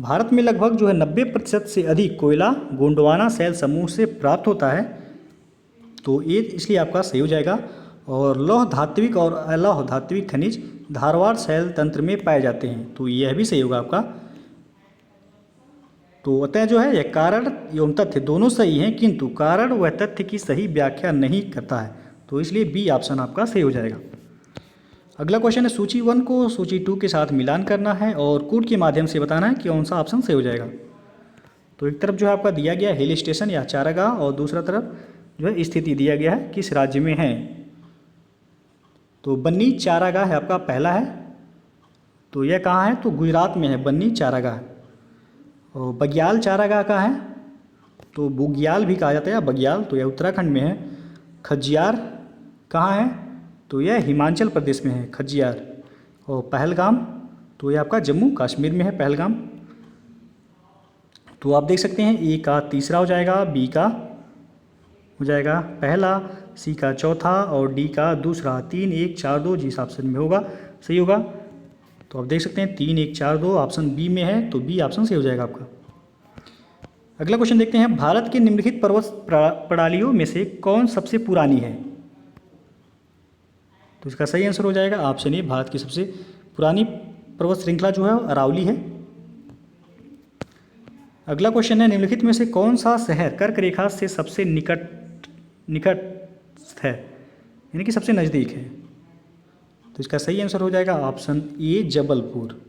भारत में लगभग जो है 90% से अधिक कोयला गोंडवाना शैल समूह से प्राप्त होता है, तो ये इसलिए आपका सही हो जाएगा। और लौह धात्विक और अलौह धात्विक खनिज धारवाड़ शैल तंत्र में पाए जाते हैं, तो यह भी सही होगा आपका। तो अतः जो है यह कारण एवं तथ्य दोनों सही हैं, किंतु कारण व तथ्य की सही व्याख्या नहीं करता है, तो इसलिए बी ऑप्शन आपका सही हो जाएगा। अगला क्वेश्चन है सूची 1 को सूची 2 के साथ मिलान करना है और कोड के माध्यम से बताना है कि कौन सा ऑप्शन सही हो जाएगा। तो एक तरफ जो है आपका दिया गया हिल स्टेशन या चारागाह, और दूसरा तरफ जो है स्थिति दिया गया है किस राज्य में है। तो बन्नी चारागाह है आपका पहला है, तो यह कहाँ है, तो गुजरात में है बन्नी चारागाह। और बग्याल चारागाह कहाँ है, तो बुग्याल भी कहा जाता है या बग्याल, तो यह उत्तराखंड में है। खज्जियार कहाँ है, तो यह हिमाचल प्रदेश में है खज्जियार। और पहलगाम, तो यह आपका जम्मू कश्मीर में है पहलगाम। तो आप देख सकते हैं ए का तीसरा हो जाएगा, बी का हो जाएगा पहला, सी का चौथा और डी का दूसरा। 3 1 4 2 जिस ऑप्शन में होगा सही होगा। तो आप देख सकते हैं 3 1 4 2 ऑप्शन बी में है, तो बी ऑप्शन सही हो जाएगा आपका। अगला क्वेश्चन देखते हैं, भारत के निम्नलिखित पर्वत प्रणालियों में से कौन सबसे पुरानी है। तो इसका सही आंसर हो जाएगा ऑप्शन ए, भारत की सबसे पुरानी पर्वत श्रृंखला जो है अरावली है। अगला क्वेश्चन है, निम्नलिखित में से कौन सा शहर कर्क रेखा से सबसे निकट है, यानी कि सबसे नज़दीक है। तो इसका सही आंसर हो जाएगा ऑप्शन ए, जबलपुर।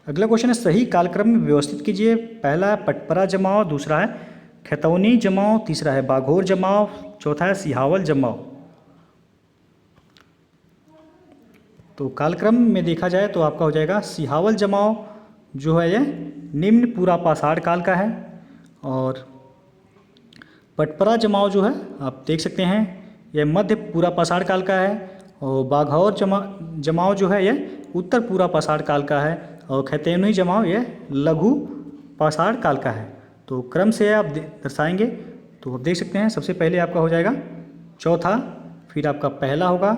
अगला क्वेश्चन है, सही कालक्रम में व्यवस्थित कीजिए। पहला है पटपरा जमाव, दूसरा है खैतौनी जमाव, तीसरा है बाघोर जमाव, चौथा है सिहावल जमाव। तो कालक्रम में देखा जाए तो आपका हो जाएगा सिहावल जमाव जो है यह निम्न पूरा पाषाण काल का है। और पटपरा जमाव जो है आप देख सकते हैं यह मध्य पूरा पाषाण काल का है। और बाघौर जमाव जो है यह उत्तर पूरा पाषाण काल का है। और खैतौनी जमाव यह लघु पाषाण काल का है। तो क्रम से आप दर्शाएंगे तो आप देख सकते हैं सबसे पहले आपका हो जाएगा चौथा, फिर आपका पहला होगा,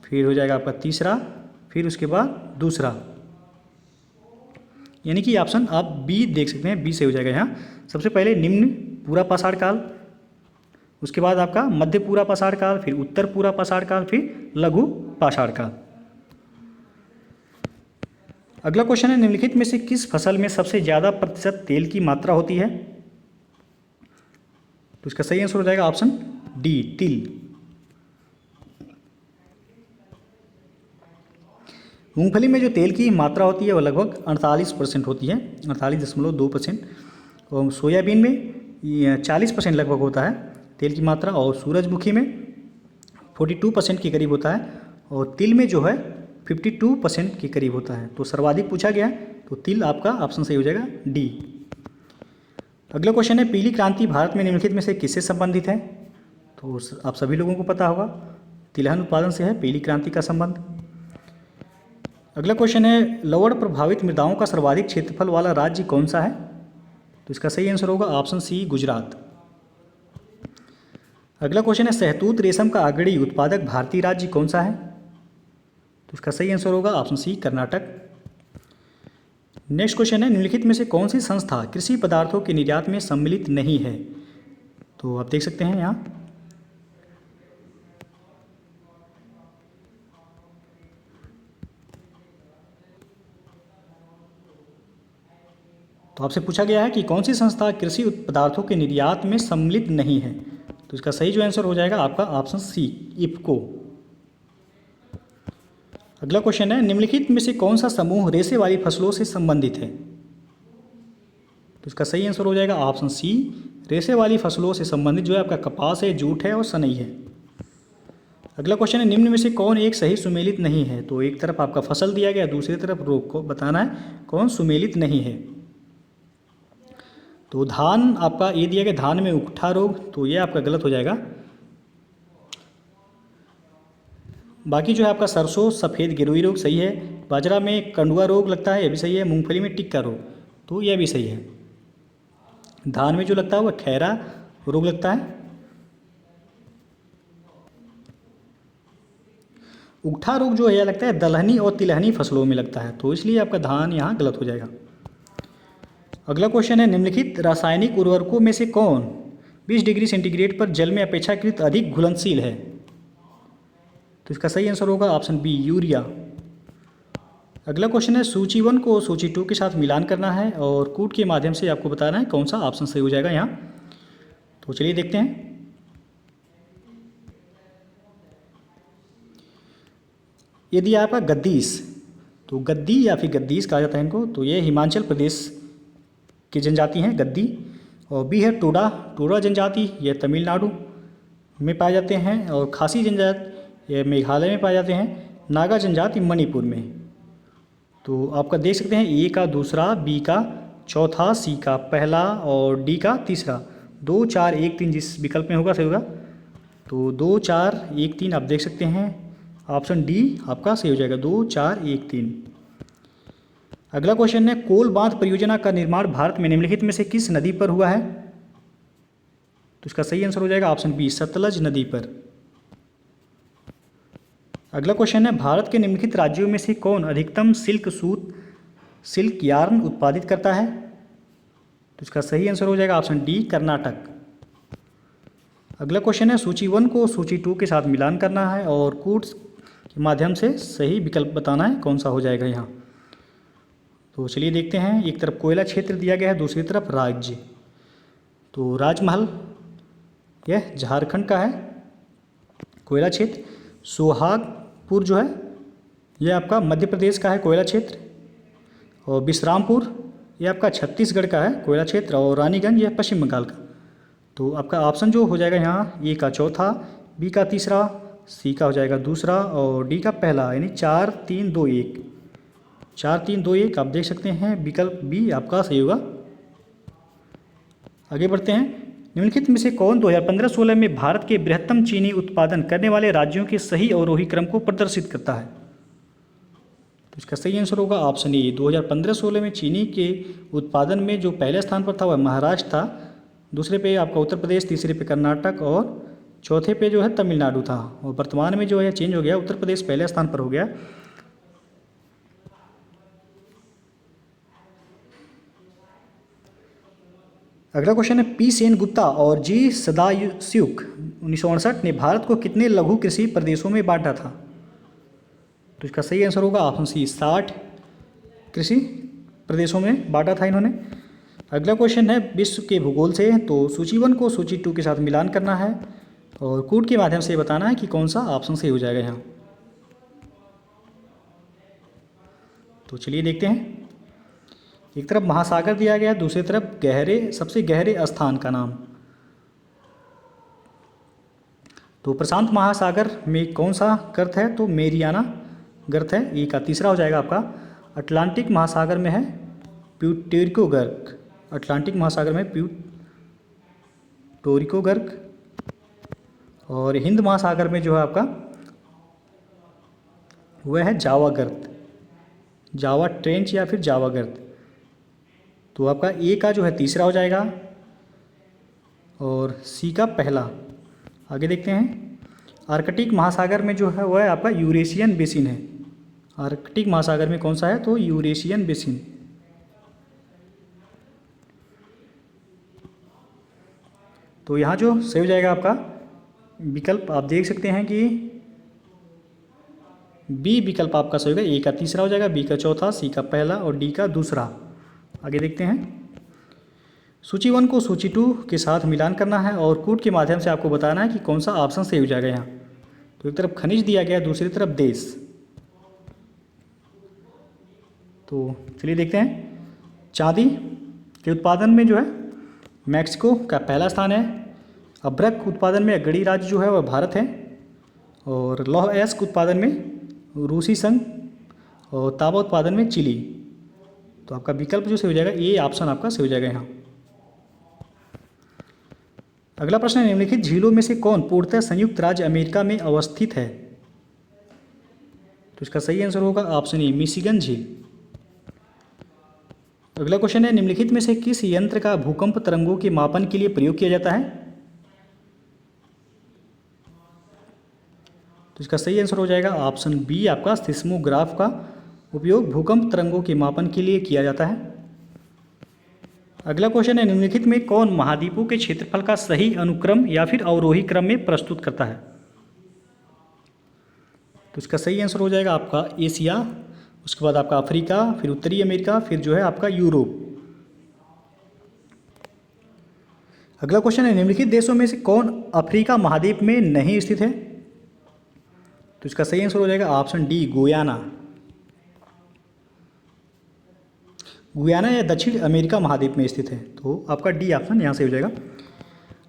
फिर हो जाएगा आपका तीसरा, फिर उसके बाद दूसरा, यानी कि ऑप्शन आप बी देख सकते हैं, बी से हो जाएगा यहाँ। सबसे पहले निम्न पूरा पाषाण काल, उसके बाद आपका मध्य पूरा पाषाण काल, फिर उत्तर पूरा पाषाण काल, फिर लघु पाषाण काल। अगला क्वेश्चन है, निम्नलिखित में से किस फसल में सबसे ज़्यादा प्रतिशत तेल की मात्रा होती है। तो इसका सही आंसर हो जाएगा ऑप्शन डी, तिल। मूंगफली में जो तेल की मात्रा होती है वह लगभग 48% होती है, 48.2%। और सोयाबीन में 40% लगभग होता है तेल की मात्रा। और सूरजमुखी में 42% के करीब होता है। और तिल में जो है 52% के करीब होता है। तो सर्वाधिक पूछा गया है तो तिल आपका ऑप्शन सही हो जाएगा डी। अगला क्वेश्चन है, पीली क्रांति भारत में निम्नलिखित में से किससे संबंधित है। तो आप सभी लोगों को पता होगा तिलहन उत्पादन से है पीली क्रांति का संबंध। अगला क्वेश्चन है, लवण प्रभावित मृदाओं का सर्वाधिक क्षेत्रफल वाला राज्य कौन सा है। तो इसका सही आंसर होगा ऑप्शन सी, गुजरात। अगला क्वेश्चन है, शहतूत रेशम का अग्रणी उत्पादक भारतीय राज्य कौन सा है। तो इसका सही आंसर होगा option C, Karnataka. Next question है, निम्नलिखित में से कौन सी संस्था कृषि पदार्थों के निर्यात में सम्मिलित नहीं है। तो आप देख सकते हैं यहाँ तो आपसे पूछा गया है कि कौन सी संस्था कृषि पदार्थों के निर्यात में सम्मिलित नहीं है। तो इसका सही जो आंसर हो जाएगा आपका ऑप्शन सी, इफको। अगला क्वेश्चन है, निम्नलिखित में से कौन सा समूह रेशे वाली फसलों से संबंधित है। तो इसका सही आंसर हो जाएगा ऑप्शन सी, रेशे वाली फसलों से संबंधित जो है आपका कपास है, जूट है और सनई है। अगला क्वेश्चन है, निम्न में से कौन एक सही सुमेलित नहीं है। तो एक तरफ आपका फसल दिया गया, दूसरी तरफ रोग को बताना है कौन सुमेलित नहीं है। तो धान आपका ये दिया गया, धान में उकठा रोग, तो ये आपका गलत हो जाएगा। बाकी जो है आपका सरसों सफ़ेद गिरोई रोग सही है। बाजरा में कंडुआ रोग लगता है, यह भी सही है। मूंगफली में टिक्का रोग, तो यह भी सही है। धान में जो लगता है वह खैरा रोग लगता है। उगठा रोग जो है यह लगता है दलहनी और तिलहनी फसलों में लगता है, तो इसलिए आपका धान यहाँ गलत हो जाएगा। अगला क्वेश्चन है, निम्नलिखित रासायनिक उर्वरकों में से कौन 20 डिग्री सेंटीग्रेड पर जल में अपेक्षाकृत अधिक घुलनशील है? तो इसका सही आंसर होगा ऑप्शन बी, यूरिया। अगला क्वेश्चन है, सूची 1 को सूची 2 के साथ मिलान करना है और कूट के माध्यम से आपको बताना है कौन सा ऑप्शन सही हो जाएगा यहाँ। तो चलिए देखते हैं। यदि आपका गद्दीस, तो गद्दी या फिर गद्दीस कहा जाता है इनको, तो ये हिमाचल प्रदेश की जनजाति हैं गद्दी। और बी है टोडा, टोडा जनजाति, ये तमिलनाडु में पाए जाते हैं। और खासी जनजाति ये मेघालय में पाए जाते हैं। नागा जनजाति मणिपुर में। तो आपका देख सकते हैं ए का दूसरा, बी का चौथा, सी का पहला और डी का तीसरा। 2 4 1 3 जिस विकल्प में होगा सही होगा। तो 2 4 1 3 आप देख सकते हैं, ऑप्शन डी आपका सही हो जाएगा, 2 4 1 3। अगला क्वेश्चन है, कोल बांध परियोजना का निर्माण भारत में निम्नलिखित में से किस नदी पर हुआ है? तो इसका सही आंसर हो जाएगा ऑप्शन बी, सतलज नदी पर। अगला क्वेश्चन है, भारत के निम्नलिखित राज्यों में से कौन अधिकतम सिल्क सूत सिल्क यार्न उत्पादित करता है? तो इसका सही आंसर हो जाएगा ऑप्शन डी, कर्नाटक। अगला क्वेश्चन है, सूची 1 को सूची 2 के साथ मिलान करना है और कूट के माध्यम से सही विकल्प बताना है कौन सा हो जाएगा यहाँ। तो चलिए देखते हैं। एक तरफ कोयला क्षेत्र दिया गया है, दूसरी तरफ राज्य। तो राजमहल यह झारखंड का है कोयला क्षेत्र। सोहागपुर जो है यह आपका मध्य प्रदेश का है कोयला क्षेत्र। और विश्रामपुर यह आपका छत्तीसगढ़ का है कोयला क्षेत्र। और रानीगंज यह पश्चिम बंगाल का। तो आपका ऑप्शन जो हो जाएगा यहाँ, ए का चौथा, बी का तीसरा, सी का हो जाएगा दूसरा और डी का पहला, यानी 4 3 2 1। 4 3 2 1 आप देख सकते हैं, विकल्प बी आपका सही होगा। आगे बढ़ते हैं। निम्नलिखित में से कौन 2015-16 में भारत के बृहत्तम चीनी उत्पादन करने वाले राज्यों के सही अवरोही क्रम को प्रदर्शित करता है? तो इसका सही आंसर होगा ऑप्शन ए, 2015-16 में चीनी के उत्पादन में जो पहले स्थान पर था वह महाराष्ट्र था, दूसरे पे आपका उत्तर प्रदेश, तीसरे पे कर्नाटक और चौथे पे जो है तमिलनाडु था। और वर्तमान में जो है चेंज हो गया, उत्तर प्रदेश पहले स्थान पर हो गया। अगला क्वेश्चन है, पी सेन गुप्ता और जी सदायुक 1968 ने भारत को कितने लघु कृषि प्रदेशों में बांटा था? तो इसका सही आंसर होगा ऑप्शन सी, 60 कृषि प्रदेशों में बांटा था इन्होंने। अगला क्वेश्चन है विश्व के भूगोल से। तो सूची 1 को सूची 2 के साथ मिलान करना है और कूट के माध्यम से बताना है कि कौन सा ऑप्शन सही हो जाएगा यहाँ। तो चलिए देखते हैं। एक तरफ महासागर दिया गया है, दूसरी तरफ सबसे गहरे स्थान का नाम। तो प्रशांत महासागर में कौन सा गर्त है? तो मेरियाना गर्त है, ए का तीसरा हो जाएगा आपका। अटलांटिक महासागर में है प्यूर्टोरिको गर्क, अटलांटिक महासागर में प्यूर्टोरिको गर्क। और हिंद महासागर में जो है आपका वह है जावा गर्त, जावा ट्रेंच या फिर जावा गर्त। तो आपका ए का जो है तीसरा हो जाएगा और सी का पहला। आगे देखते हैं। आर्कटिक महासागर में जो है वह आपका यूरेशियन बेसिन है। आर्कटिक महासागर में कौन सा है? तो यूरेशियन बेसिन। तो यहाँ जो सही हो जाएगा आपका विकल्प आप देख सकते हैं कि बी विकल्प आपका सही होगा। ए का तीसरा हो जाएगा, बी का चौथा, सी का पहला और डी का दूसरा। आगे देखते हैं। सूची 1 को सूची 2 के साथ मिलान करना है और कूट के माध्यम से आपको बताना है कि कौन सा ऑप्शन सही हो जाएगा यहाँ। तो एक तरफ खनिज दिया गया है, दूसरी तरफ देश। तो चलिए देखते हैं। चांदी के उत्पादन में जो है मैक्सिको का पहला स्थान है। अभ्रक उत्पादन में अग्रणी राज्य जो है वह भारत है। और लौह अयस्क उत्पादन में रूसी संघ और तांबा उत्पादन में चिली। तो आपका विकल्प जो सही हो जाएगा, ये ऑप्शन आपका सही हो जाएगा यहाँ। अगला प्रश्न है, निम्नलिखित झीलों में से कौन पूर्णतः संयुक्त राज्य अमेरिका में अवस्थित है? तो इसका सही आंसर होगा ऑप्शन ए, मिशिगन झील। अगला क्वेश्चन है, निम्नलिखित में से किस यंत्र का भूकंप तरंगों के मापन के लिए प्रयोग किया जाता है? तो इसका सही आंसर हो जाएगा ऑप्शन बी आपका सिस्मोग्राफ का उपयोग भूकंप तरंगों के मापन के लिए किया जाता है। अगला क्वेश्चन है, निम्नलिखित में कौन महाद्वीपों के क्षेत्रफल का सही अनुक्रम या फिर अवरोही क्रम में प्रस्तुत करता है? तो इसका सही आंसर हो जाएगा आपका एशिया, उसके बाद आपका अफ्रीका, फिर उत्तरी अमेरिका, फिर जो है आपका यूरोप। अगला क्वेश्चन है, निम्नलिखित देशों में से कौन अफ्रीका महाद्वीप में नहीं स्थित है? तो इसका सही आंसर हो जाएगा ऑप्शन डी गुयाना। गुयाना या दक्षिण अमेरिका महाद्वीप में स्थित है, तो आपका डी ऑप्शन यहाँ से हो जाएगा।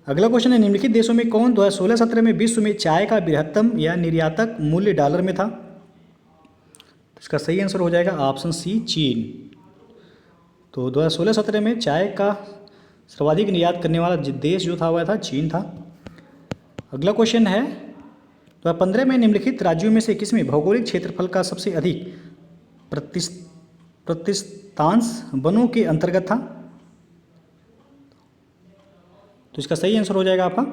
अगला क्वेश्चन है, निम्नलिखित देशों में कौन 2016-17 में विश्व में चाय का बृहत्तम या निर्यातक मूल्य डॉलर में था? तो इसका सही आंसर हो जाएगा ऑप्शन सी चीन। तो 2016-17 में चाय का सर्वाधिक निर्यात करने वाला देश जो था वह था चीन था। अगला क्वेश्चन है, 2015 में निम्नलिखित राज्यों में से किसमें भौगोलिक क्षेत्रफल का सबसे अधिक प्रतिशतांश वनों के अंतर्गत था? तो इसका सही आंसर हो जाएगा आपका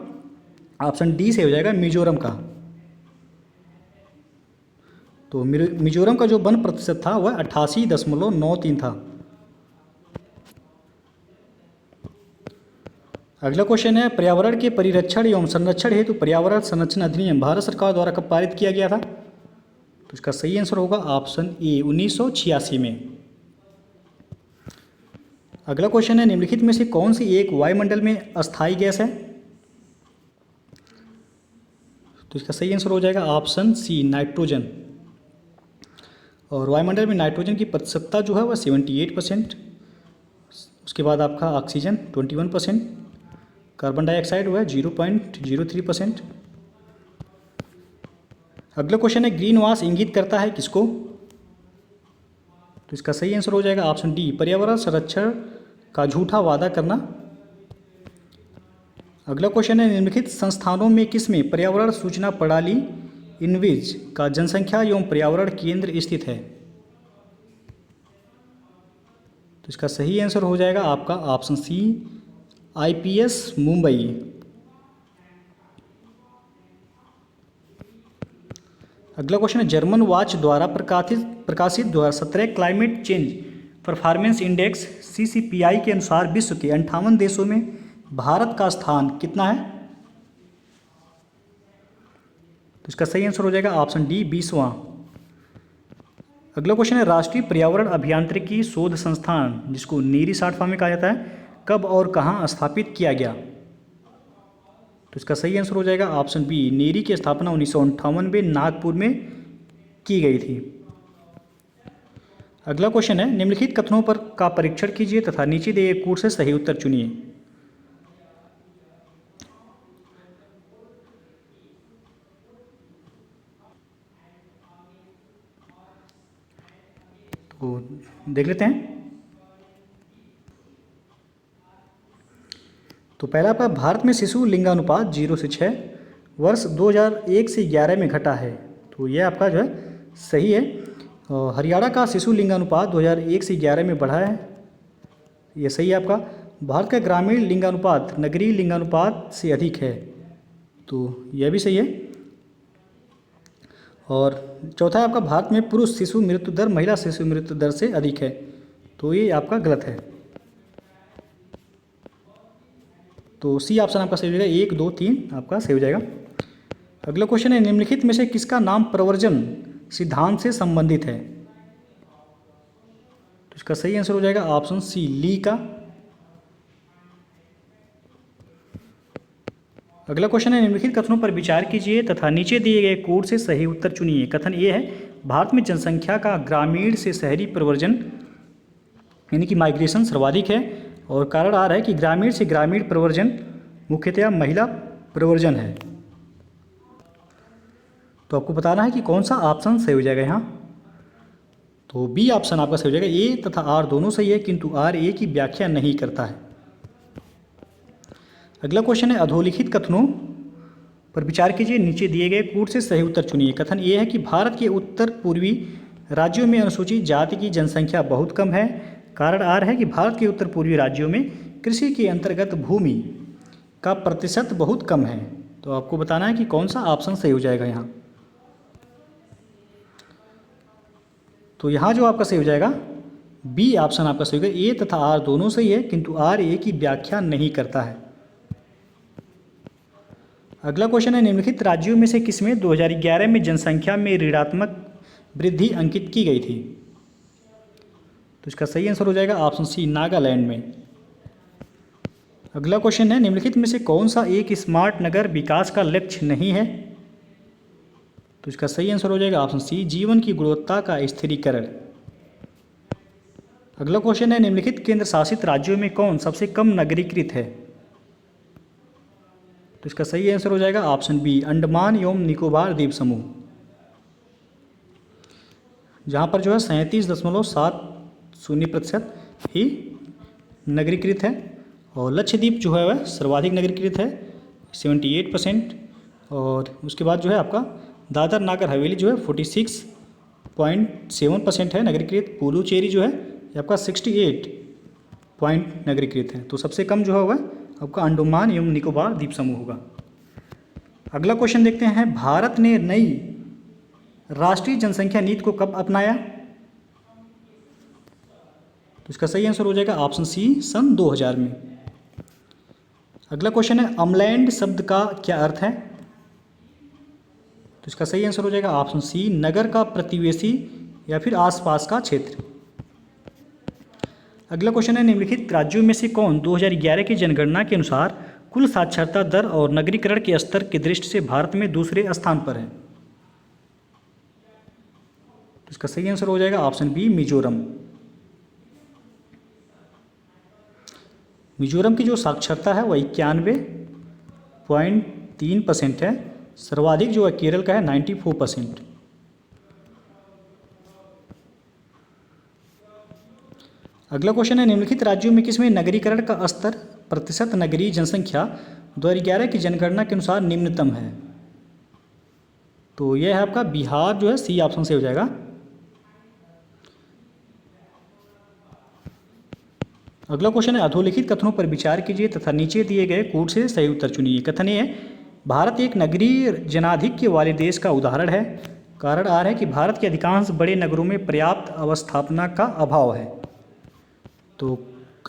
ऑप्शन डी से हो जाएगा मिजोरम का। तो मिजोरम का जो वन प्रतिशत था वह 88.93 था। अगला क्वेश्चन है, पर्यावरण के परिरक्षण एवं संरक्षण हेतु पर्यावरण संरक्षण अधिनियम भारत सरकार द्वारा कब पारित किया गया था? तो इसका सही आंसर होगा ऑप्शन ए 1986 में। अगला क्वेश्चन है, निम्नलिखित में से कौन सी एक वायुमंडल में अस्थायी गैस है? तो इसका सही आंसर हो जाएगा ऑप्शन सी नाइट्रोजन। और वायुमंडल में नाइट्रोजन की प्रतिशतता जो है वह 78%, उसके बाद आपका ऑक्सीजन 21%, कार्बन डाइऑक्साइड वह 0.03%। अगला क्वेश्चन है, ग्रीन वाश इंगित करता है किसको? तो इसका सही आंसर हो जाएगा ऑप्शन डी पर्यावरण संरक्षण का झूठा वादा करना। अगला क्वेश्चन है, निम्नलिखित संस्थानों में किसमें पर्यावरण सूचना प्रणाली इनविज का जनसंख्या एवं पर्यावरण केंद्र स्थित है? तो इसका सही आंसर हो जाएगा आपका ऑप्शन सी IPS मुंबई। अगला क्वेश्चन है, जर्मन वॉच द्वारा प्रकाशित 2017 climate change performance index CCPI के अनुसार विश्व के 58 देशों में भारत का स्थान कितना है? तो इसका सही आंसर हो जाएगा ऑप्शन डी 20वां। अगला क्वेश्चन है, राष्ट्रीय पर्यावरण अभियांत्रिकी शोध संस्थान जिसको नीरी शॉर्ट फॉर्म में कहा जाता है कब और कहाँ स्थापित किया गया? तो इसका सही आंसर हो जाएगा ऑप्शन बी नीरी की स्थापना 1958 में नागपुर में की गई थी। अगला क्वेश्चन है, निम्नलिखित कथनों पर का परीक्षण कीजिए तथा नीचे दिए गए कोड से सही उत्तर चुनिए। तो देख लेते हैं। तो पहला आपका, भारत में शिशु लिंगानुपात 0 से 6 वर्ष 2001 से 11 में घटा है, तो यह आपका जो है सही है। और हरियाणा का शिशु लिंगानुपात 2001 से 11 में बढ़ा है, यह सही है आपका। भारत का ग्रामीण लिंगानुपात नगरीय लिंगानुपात से अधिक है, तो यह भी सही है। और चौथा है आपका, भारत में पुरुष शिशु मृत्यु दर महिला शिशु मृत्यु दर से अधिक है, तो ये आपका गलत है। तो सी ऑप्शन आपका सही हो जाएगा, 1, 2, 3 आपका सही हो जाएगा। अगला क्वेश्चन है, निम्नलिखित में से किसका नाम प्रवर्जन सिद्धांत से संबंधित है? तो इसका सही आंसर हो जाएगा ऑप्शन सी ली का। अगला क्वेश्चन है, निम्नलिखित कथनों पर विचार कीजिए तथा नीचे दिए गए कोड से सही उत्तर चुनिए। कथन ये है, भारत में जनसंख्या का ग्रामीण से शहरी प्रवर्जन यानी कि माइग्रेशन सर्वाधिक है, और कारण आ रहा है कि ग्रामीण से ग्रामीण प्रवर्जन मुख्यतः महिला प्रवर्जन है। तो आपको बताना है कि कौन सा ऑप्शन सही हो जाएगा यहाँ। तो बी ऑप्शन आपका सही हो जाएगा, ए तथा आर दोनों सही है, किंतु आर ए की व्याख्या नहीं करता है। अगला क्वेश्चन है, अधोलिखित कथनों पर विचार कीजिए, नीचे दिए गए कोड से सही उत्तर चुनिए। कथन ये है कि भारत के उत्तर पूर्वी राज्यों में अनुसूचित जाति की जनसंख्या बहुत कम है। कारण आ रहा है कि भारत के उत्तर पूर्वी राज्यों में कृषि के अंतर्गत भूमि का प्रतिशत बहुत कम है। तो आपको बताना है कि कौन सा ऑप्शन सही हो जाएगा यहाँ। तो यहाँ जो आपका सही हो जाएगा बी ऑप्शन आपका सही होगा। ए तथा आर दोनों सही है, किंतु आर ए की व्याख्या नहीं करता है। अगला क्वेश्चन है, निम्नलिखित राज्यों में से किसमें 2011 में जनसंख्या में ऋणात्मक वृद्धि अंकित की गई थी? तो इसका सही आंसर हो जाएगा ऑप्शन सी, नागालैंड में। अगला क्वेश्चन है, निम्नलिखित में से कौन सा एक स्मार्ट नगर विकास का लक्ष्य नहीं है? तो इसका सही आंसर हो जाएगा ऑप्शन सी, जीवन की गुणवत्ता का स्थिरीकरण। अगला क्वेश्चन है, निम्नलिखित केंद्र शासित राज्यों में कौन सबसे कम नगरीकृत है? तो इसका सही आंसर हो जाएगा ऑप्शन बी, अंडमान एवं निकोबार द्वीप समूह, जहाँ पर जो है 37.70% ही नगरीकृत है। और लक्षद्वीप जो है वह सर्वाधिक नगरीकृत है 78%। और उसके बाद जो है आपका दादर नागर हवेली जो है 46.7% है नगरीकृत। पुडुचेरी जो है ये आपका 68 पॉइंट नगरीकृत है। तो सबसे कम जो है वह आपका अंडमान एवं निकोबार द्वीप समूह होगा। अगला क्वेश्चन देखते हैं, भारत ने नई राष्ट्रीय जनसंख्या नीति को कब अपनाया? तो इसका सही आंसर हो जाएगा ऑप्शन सी, सन 2000 में। अगला क्वेश्चन है, अमलैंड शब्द का क्या अर्थ है? तो इसका सही आंसर हो जाएगा ऑप्शन सी, नगर का प्रतिवेशी या फिर आसपास का क्षेत्र। अगला क्वेश्चन है, निम्नलिखित राज्यों में से कौन 2011 की जनगणना के अनुसार कुल साक्षरता दर और नगरीकरण के स्तर की दृष्टि से भारत में दूसरे स्थान पर है? तो इसका सही आंसर हो जाएगा ऑप्शन बी, मिजोरम। मिजोरम की जो साक्षरता है वह 91.3% है। सर्वाधिक जो है केरल का है 94%। अगला क्वेश्चन है, निम्नलिखित राज्यों में किसमें नगरीकरण का स्तर प्रतिशत नगरीय जनसंख्या 2011 की जनगणना के अनुसार निम्नतम है? तो यह है आपका बिहार जो है, सी ऑप्शन से हो जाएगा। अगला क्वेश्चन है, अधोलिखित कथनों पर विचार कीजिए तथा नीचे दिए गए कूट से सही उत्तर चुनिए। कथन ये है, भारत एक नगरीय जनाधिक्य वाले देश का उदाहरण है। कारण आर है कि भारत के अधिकांश बड़े नगरों में पर्याप्त अवस्थापना का अभाव है। तो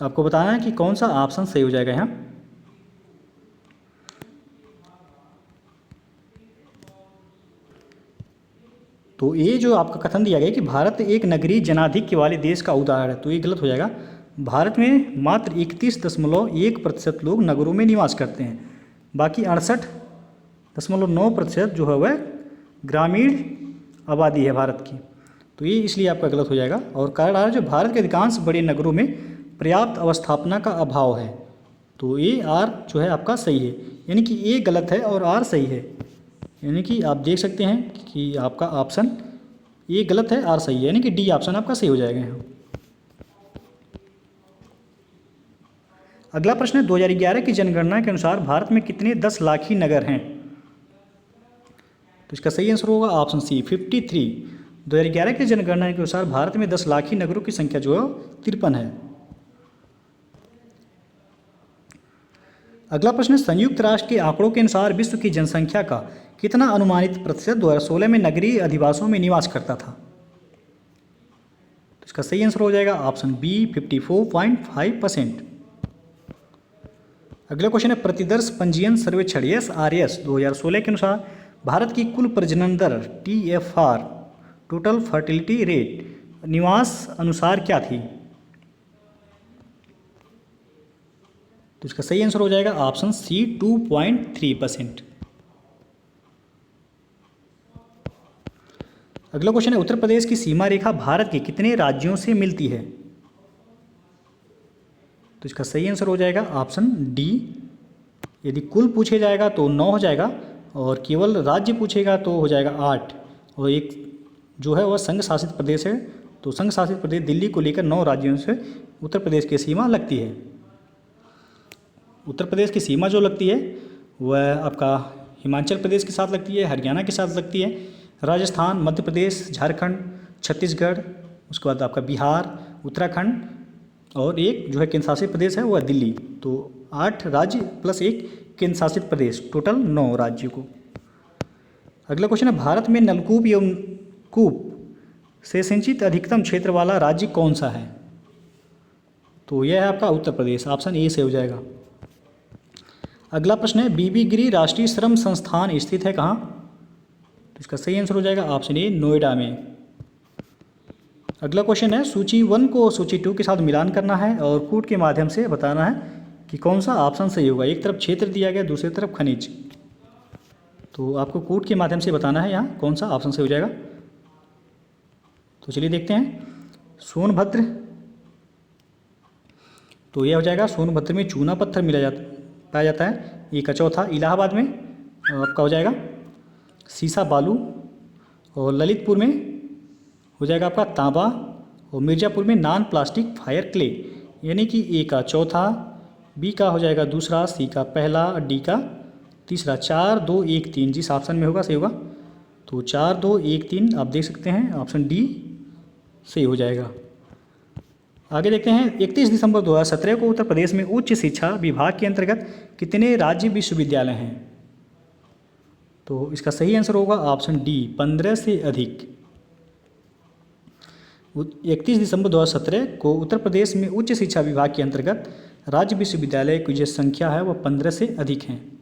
आपको बताना है कि कौन सा ऑप्शन सही हो जाएगा यहाँ। तो ये जो आपका कथन दिया गया कि भारत एक नगरीय जनाधिक्य वाले देश का उदाहरण है, तो ये गलत हो जाएगा। भारत में मात्र 31.1% लोग नगरों में निवास करते हैं, बाकी 68.9% जो है वह ग्रामीण आबादी है भारत की। तो ये इसलिए आपका गलत हो जाएगा। और कारण आ रहा है जो भारत के अधिकांश बड़े नगरों में पर्याप्त अवस्थापना का अभाव है। तो ये आर जो है आपका सही है, यानी कि ए गलत है और आर सही है। यानी कि आप देख सकते हैं कि आपका ऑप्शन ए गलत है, आर सही है, यानी कि डी ऑप्शन आपका सही हो जाएगा यहाँ। अगला प्रश्न है, 2011 की जनगणना के अनुसार भारत में कितने 10 लाखी नगर हैं? तो इसका सही आंसर होगा ऑप्शन सी, 53। 2011 की जनगणना के अनुसार भारत में 10 लाखी नगरों की संख्या जो है 53 है। अगला प्रश्न है, संयुक्त राष्ट्र के आंकड़ों के अनुसार विश्व की जनसंख्या का कितना अनुमानित प्रतिशत 2016 में नगरीय अधिवासों में निवास करता था? तो इसका सही आंसर हो जाएगा ऑप्शन बी, 54.5%। अगला क्वेश्चन है, प्रतिदर्श पंजीयन सर्वेक्षण SRS 2016 के अनुसार भारत की कुल प्रजनन दर TFR टोटल फर्टिलिटी रेट निवास अनुसार क्या थी? तो इसका सही आंसर हो जाएगा ऑप्शन सी, 2.3%। अगला क्वेश्चन है, उत्तर प्रदेश की सीमा रेखा भारत के कितने राज्यों से मिलती है? तो इसका सही आंसर हो जाएगा ऑप्शन डी। यदि कुल पूछे जाएगा तो 9 हो जाएगा, और केवल राज्य पूछेगा तो हो जाएगा 8। और एक जो है वह संघ शासित प्रदेश है, तो संघ शासित प्रदेश दिल्ली को लेकर 9 राज्यों से उत्तर प्रदेश की सीमा लगती है। उत्तर प्रदेश की सीमा जो लगती है वह आपका हिमाचल प्रदेश के साथ लगती है, हरियाणा के साथ लगती है, राजस्थान, मध्य प्रदेश, झारखंड, छत्तीसगढ़, उसके बाद आपका बिहार, उत्तराखंड, और एक जो है केंद्र शासित प्रदेश है वह दिल्ली। तो 8 राज्य प्लस एक केंद्र शासित प्रदेश, टोटल 9 राज्यों को। अगला क्वेश्चन है, भारत में नलकूप एवं कूप से सिंचित अधिकतम क्षेत्र वाला राज्य कौन सा है? तो यह है आपका उत्तर प्रदेश, ऑप्शन ए से हो जाएगा। अगला प्रश्न है, बीबी गिरी राष्ट्रीय श्रम संस्थान स्थित है कहाँ? तो इसका सही आंसर हो जाएगा ऑप्शन ए, नोएडा में। अगला क्वेश्चन है, सूची 1 को सूची 2 के साथ मिलान करना है और कूट के माध्यम से बताना है कि कौन सा ऑप्शन सही होगा। एक तरफ क्षेत्र दिया गया, दूसरी तरफ खनिज, तो आपको कूट के माध्यम से बताना है यहाँ कौन सा ऑप्शन सही हो जाएगा। तो चलिए देखते हैं। सोनभद्र, तो यह हो जाएगा, सोनभद्र में चूना पत्थर पाया जाता है। ये का चौथा। इलाहाबाद में आपका हो जाएगा सीसा बालू, और ललितपुर में हो जाएगा आपका तांबा, और मिर्ज़ापुर में नॉन प्लास्टिक फायर क्ले। यानी कि ए का चौथा, बी का हो जाएगा दूसरा, सी का पहला, डी का तीसरा। 4 2 1 3 जिस ऑप्शन में होगा सही होगा। तो 4 2 1 3 आप देख सकते हैं, ऑप्शन डी सही हो जाएगा। आगे देखते हैं, 31 दिसंबर 2017 को उत्तर प्रदेश में उच्च शिक्षा विभाग के अंतर्गत कितने राज्य विश्वविद्यालय हैं? तो इसका सही आंसर होगा ऑप्शन डी, 15 से अधिक। 31 दिसंबर 2017 को उत्तर प्रदेश में उच्च शिक्षा विभाग के अंतर्गत राज्य विश्वविद्यालय की जो संख्या है वह 15 से अधिक हैं।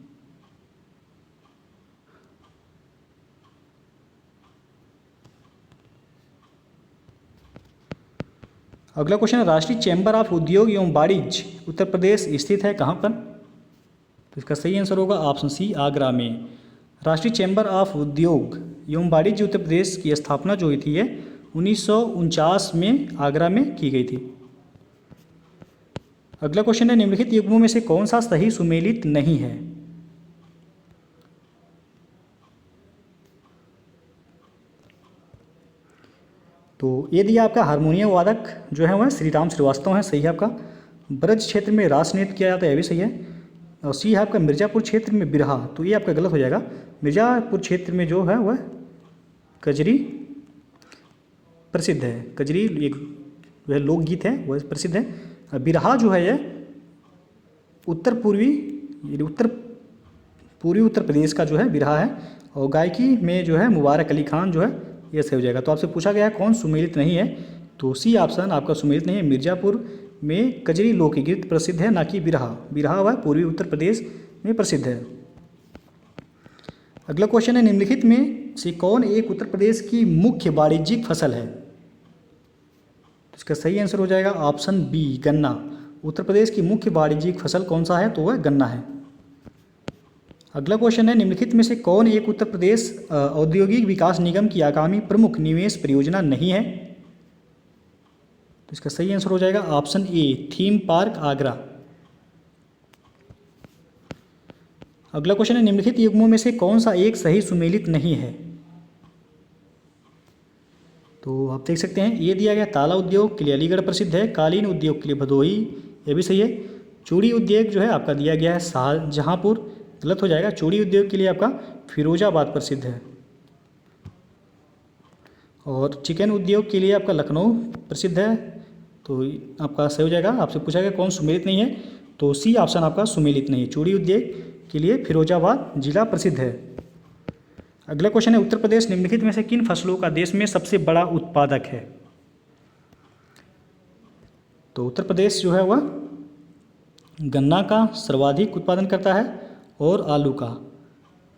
अगला क्वेश्चन है, राष्ट्रीय चैम्बर ऑफ उद्योग एवं वाणिज्य उत्तर प्रदेश स्थित है कहाँ पर? तो इसका सही आंसर होगा ऑप्शन सी, आगरा में। राष्ट्रीय चैम्बर ऑफ उद्योग एवं वाणिज्य उत्तर प्रदेश की स्थापना जो हुई थी है 1949 में आगरा में की गई थी। अगला क्वेश्चन है, निम्नलिखित युग्मों में से कौन सा सही सुमेलित नहीं है? तो ये दिया आपका हारमोनियम वादक जो है वह श्री राम श्रीवास्तव हैं, सही है आपका। ब्रज क्षेत्र में रास नृत्य किया जाता है, यह भी सही है। और सी है आपका, मिर्ज़ापुर क्षेत्र में बिरहा, तो ये आपका गलत हो जाएगा। मिर्ज़ापुर क्षेत्र में जो है वह कजरी प्रसिद्ध है। कजरी एक वह लोकगीत है, वह प्रसिद्ध है। बिरहा जो है यह उत्तर पूर्वी उत्तर प्रदेश का जो है बिरहा है। और गायकी में जो है मुबारक अली खान जो है यह सही हो जाएगा। तो आपसे पूछा गया है कौन सुमेलित नहीं है, तो सी ऑप्शन आपका सुमेलित नहीं है। मिर्ज़ापुर में कजरी लोकगीत प्रसिद्ध है, ना कि बिरहा। बिरहा वह पूर्वी उत्तर प्रदेश में प्रसिद्ध है। अगला क्वेश्चन है, निम्नलिखित में से कौन एक उत्तर प्रदेश की मुख्य वाणिज्यिक फसल है? तो इसका सही आंसर हो जाएगा ऑप्शन बी, गन्ना। उत्तर प्रदेश की मुख्य वाणिज्यिक फसल कौन सा है? तो वह गन्ना है। अगला क्वेश्चन है, निम्नलिखित में से कौन एक उत्तर प्रदेश औद्योगिक विकास निगम की आगामी प्रमुख निवेश परियोजना नहीं है? तो इसका सही आंसर हो जाएगा option A, theme park Agra. अगला क्वेश्चन है, निम्नलिखित युग्मों में से कौन सा एक सही सुमेलित नहीं है? तो आप देख सकते हैं, ये दिया गया ताला उद्योग के लिए अलीगढ़ प्रसिद्ध है, कालीन उद्योग के लिए भदोही, ये भी सही है। चूड़ी उद्योग जो है आपका दिया गया है शाहजहाँपुर, गलत हो जाएगा। चूड़ी उद्योग के लिए आपका फिरोजाबाद प्रसिद्ध है। और चिकन उद्योग के लिए आपका लखनऊ प्रसिद्ध है, तो आपका सही हो जाएगा। आपसे पूछा गया कौन सुमेलित नहीं है, तो सी ऑप्शन आपका सुमेलित नहीं है। चूड़ी उद्योग के लिए फिरोजाबाद जिला प्रसिद्ध है। अगला क्वेश्चन है, उत्तर प्रदेश निम्नलिखित में से किन फसलों का देश में सबसे बड़ा उत्पादक है? तो उत्तर प्रदेश जो है वह गन्ना का सर्वाधिक उत्पादन करता है और आलू का।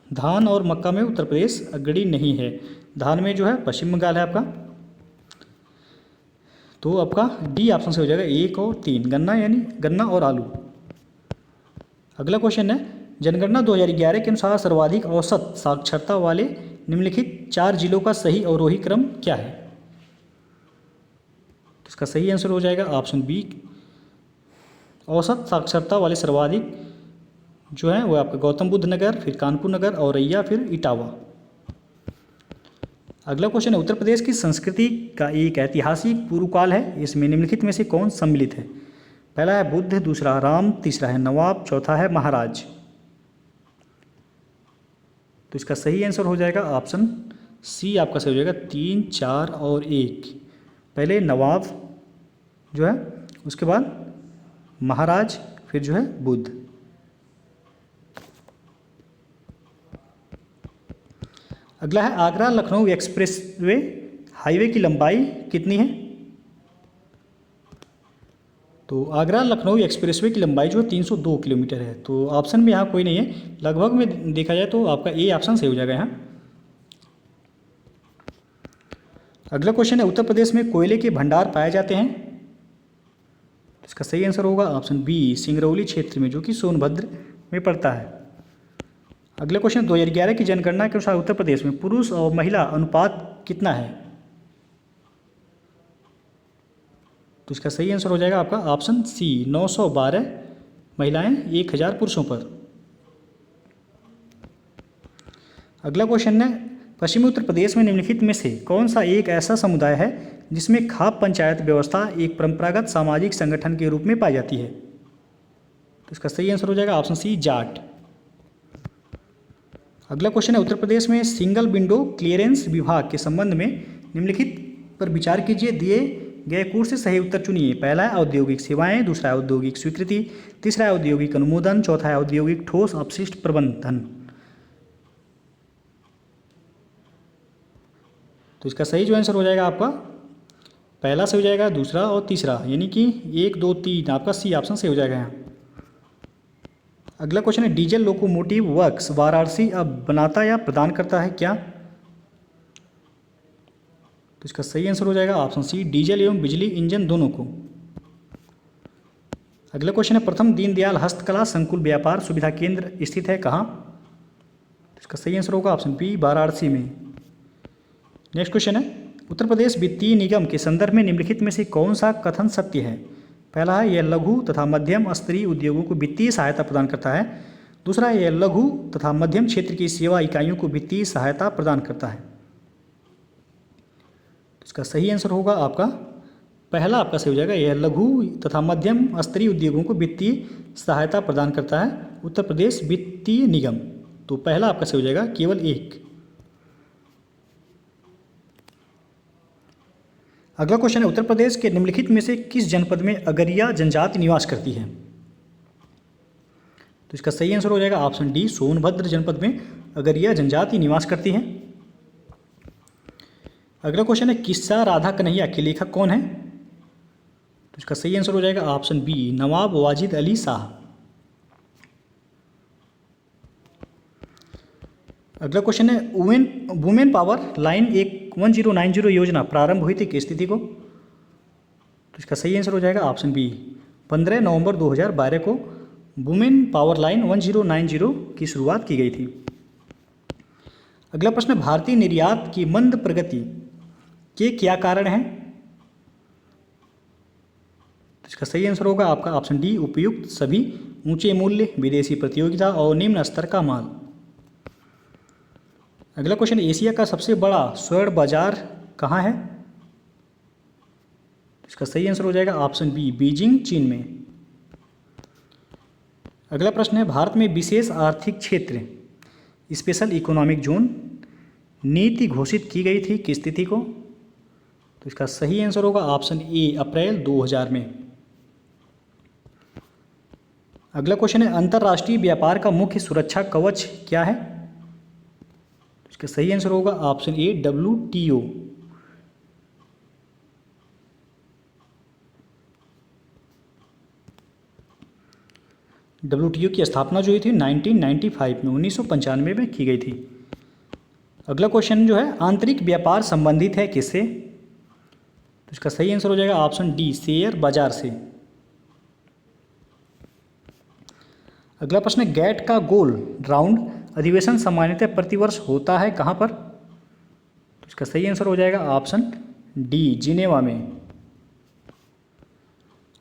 धान और मक्का में उत्तर प्रदेश अग्रणी नहीं है। धान में जो है पश्चिम बंगाल है आपका। तो आपका डी ऑप्शन से हो जाएगा 1 और 3, गन्ना, यानी गन्ना और आलू। अगला क्वेश्चन है, जनगणना 2011 के अनुसार सर्वाधिक औसत साक्षरता वाले निम्नलिखित 4 जिलों का सही अवरोही क्रम क्या है? तो इसका सही आंसर हो जाएगा ऑप्शन बी, औसत साक्षरता वाले सर्वाधिक जो है वो आपका गौतम बुद्ध नगर, फिर कानपुर नगर, औरैया, फिर इटावा। अगला क्वेश्चन है, उत्तर प्रदेश की संस्कृति का एक ऐतिहासिक पूर्वकाल है, इसमें निम्नलिखित में से कौन सम्मिलित है? पहला है बुद्ध, दूसरा राम, तीसरा है नवाब, चौथा है महाराज। तो इसका सही आंसर हो जाएगा ऑप्शन सी आपका सही हो जाएगा, 3, 4 और 1। पहले नवाब जो है, उसके बाद महाराज, फिर जो है बुद्ध। अगला है, आगरा लखनऊ एक्सप्रेसवे हाईवे की लंबाई कितनी है? तो आगरा लखनऊ एक्सप्रेसवे की लंबाई जो है 302 किलोमीटर है। तो ऑप्शन में यहाँ कोई नहीं है, लगभग में देखा जाए तो आपका ए ऑप्शन सही हो जाएगा यहाँ। अगला क्वेश्चन है, उत्तर प्रदेश में कोयले के भंडार पाए जाते हैं? इसका सही आंसर होगा ऑप्शन बी, सिंगरौली क्षेत्र में, जो कि सोनभद्र में पड़ता है। अगला क्वेश्चन, 2011 की जनगणना के अनुसार उत्तर प्रदेश में पुरुष और महिला अनुपात कितना है? तो इसका सही आंसर हो जाएगा आपका ऑप्शन सी, 912 महिलाएं 1000 पुरुषों पर। अगला क्वेश्चन है, पश्चिमी उत्तर प्रदेश में निम्नलिखित में से कौन सा एक ऐसा समुदाय है जिसमें खाप पंचायत व्यवस्था एक परंपरागत सामाजिक संगठन के रूप में पाई जाती है? तो इसका सही आंसर हो जाएगा ऑप्शन सी, जाट। अगला क्वेश्चन है, उत्तर प्रदेश में सिंगल विंडो क्लियरेंस विभाग के संबंध में निम्नलिखित पर विचार कीजिए, दिए गए कोर्स से सही उत्तर चुनिए। पहला है औद्योगिक सेवाएं, दूसरा है औद्योगिक स्वीकृति, तीसरा है औद्योगिक अनुमोदन, चौथा है औद्योगिक ठोस अपशिष्ट प्रबंधन। तो इसका सही जो आंसर हो जाएगा आपका पहला से हो जाएगा, दूसरा और तीसरा, यानी कि 1 2 3 आपका सी ऑप्शन से हो जाएगा यहाँ। अगला क्वेश्चन है, डीजल लोकोमोटिव वर्क्स वाराणसी अब बनाता या प्रदान करता है क्या? तो इसका सही आंसर हो जाएगा ऑप्शन सी, डीजल एवं बिजली इंजन दोनों को। अगला क्वेश्चन है, प्रथम दीनदयाल हस्तकला संकुल व्यापार सुविधा केंद्र स्थित है कहाँ? तो इसका सही आंसर होगा ऑप्शन बी, वाराणसी में। नेक्स्ट क्वेश्चन है, उत्तर प्रदेश वित्तीय निगम के संदर्भ में निम्नलिखित में से कौन सा कथन सत्य है? पहला है, यह लघु तथा मध्यम स्तरीय उद्योगों को वित्तीय सहायता प्रदान करता है। दूसरा है, यह लघु तथा मध्यम क्षेत्र की सेवा इकाइयों को वित्तीय सहायता प्रदान करता है। तो इसका सही आंसर होगा आपका पहला आपका सही हो जाएगा, यह लघु तथा मध्यम स्तरीय उद्योगों को वित्तीय सहायता प्रदान करता है उत्तर प्रदेश वित्तीय निगम। तो पहला आपका सही हो जाएगा, केवल एक। अगला क्वेश्चन है, उत्तर प्रदेश के निम्नलिखित में से किस जनपद में अगरिया जनजाति निवास करती है? तो इसका सही आंसर हो जाएगा ऑप्शन डी, सोनभद्र जनपद में अगरिया जनजाति निवास करती है। अगला क्वेश्चन है, किस्सा राधा कन्हैया के लेखक कौन है? तो इसका सही आंसर हो जाएगा ऑप्शन बी, नवाब वाजिद अली शाह। अगला क्वेश्चन है, वुमेन पावर लाइन 1090 योजना प्रारंभ हुई थी किस तिथि को? तो इसका सही आंसर हो जाएगा ऑप्शन बी, 15 नवंबर 2012 को वुमेन पावर लाइन 1090 की शुरुआत की गई थी। अगला प्रश्न, भारतीय निर्यात की मंद प्रगति के क्या कारण हैं? तो इसका सही आंसर होगा आपका ऑप्शन डी, उपयुक्त सभी, ऊंचे मूल्य, विदेशी प्रतियोगिता और निम्न स्तर का माल। अगला क्वेश्चन, एशिया का सबसे बड़ा स्वर्ण बाजार कहाँ है? इसका सही आंसर हो जाएगा ऑप्शन बी, बीजिंग, चीन में। अगला प्रश्न है, भारत में विशेष आर्थिक क्षेत्र स्पेशल इकोनॉमिक जोन नीति घोषित की गई थी किस तिथि को? तो इसका सही आंसर होगा ऑप्शन ए, अप्रैल 2000 में। अगला क्वेश्चन है, अंतर्राष्ट्रीय व्यापार का मुख्य सुरक्षा कवच क्या है? इसका सही आंसर होगा ऑप्शन ए, WTO। WTO की स्थापना जो हुई थी 1995 में, 1995 में की गई थी। अगला क्वेश्चन जो है, आंतरिक व्यापार संबंधित है किससे? तो इसका सही आंसर हो जाएगा ऑप्शन डी, शेयर बाजार से। अगला प्रश्न है, गैट का गोल राउंड अधिवेशन सामान्यतः प्रतिवर्ष होता है कहाँ पर? तो इसका सही आंसर हो जाएगा ऑप्शन डी, जिनेवा में।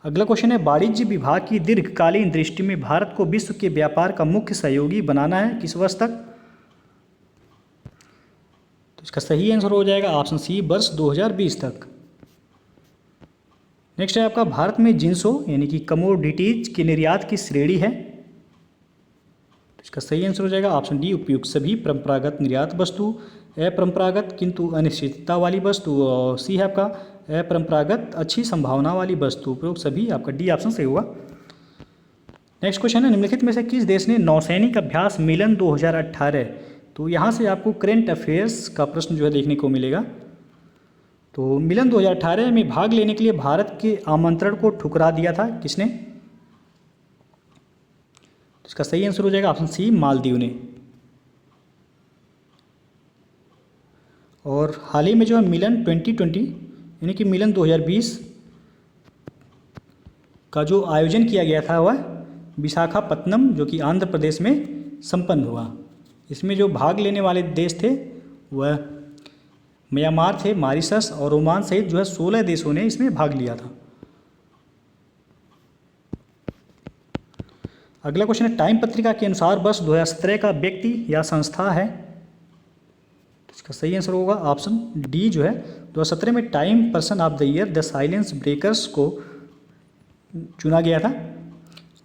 अगला क्वेश्चन है, वाणिज्य विभाग की दीर्घकालीन दृष्टि में भारत को विश्व के व्यापार का मुख्य सहयोगी बनाना है किस वर्ष तक? तो इसका सही आंसर हो जाएगा ऑप्शन सी, वर्ष 2020 तक। नेक्स्ट है आपका, भारत में जिंसों यानी कि कमोडिटीज के निर्यात की श्रेणी है? तो इसका सही आंसर हो जाएगा ऑप्शन डी, उपयुक्त सभी, परंपरागत निर्यात वस्तु, अपरंपरागत किंतु अनिश्चितता वाली वस्तु, और सी है आपका अपरंपरागत अच्छी संभावना वाली वस्तु, उपयोग सभी, आपका डी ऑप्शन सही होगा। नेक्स्ट क्वेश्चन है, निम्नलिखित में से किस देश ने नौसैनिक अभ्यास मिलन 2018? तो यहाँ से आपको करेंट अफेयर्स का प्रश्न जो है देखने को मिलेगा। तो मिलन 2018 में भाग लेने के लिए भारत के आमंत्रण को ठुकरा दिया था किसने? तो इसका सही आंसर हो जाएगा ऑप्शन सी, मालदीव ने। और हाल ही में जो है मिलन 2020 यानी कि मिलन 2020 का जो आयोजन किया गया था वह विशाखापत्तनम जो कि आंध्र प्रदेश में संपन्न हुआ। इसमें जो भाग लेने वाले देश थे वह म्यांमार थे, मॉरिशस और ओमान सहित जो है 16 देशों ने इसमें भाग लिया था। अगला क्वेश्चन है, टाइम पत्रिका के अनुसार वर्ष 2017 का व्यक्ति या संस्था है? तो इसका सही आंसर होगा ऑप्शन डी जो है 2017 में time person of the year the silence breakers को चुना गया था।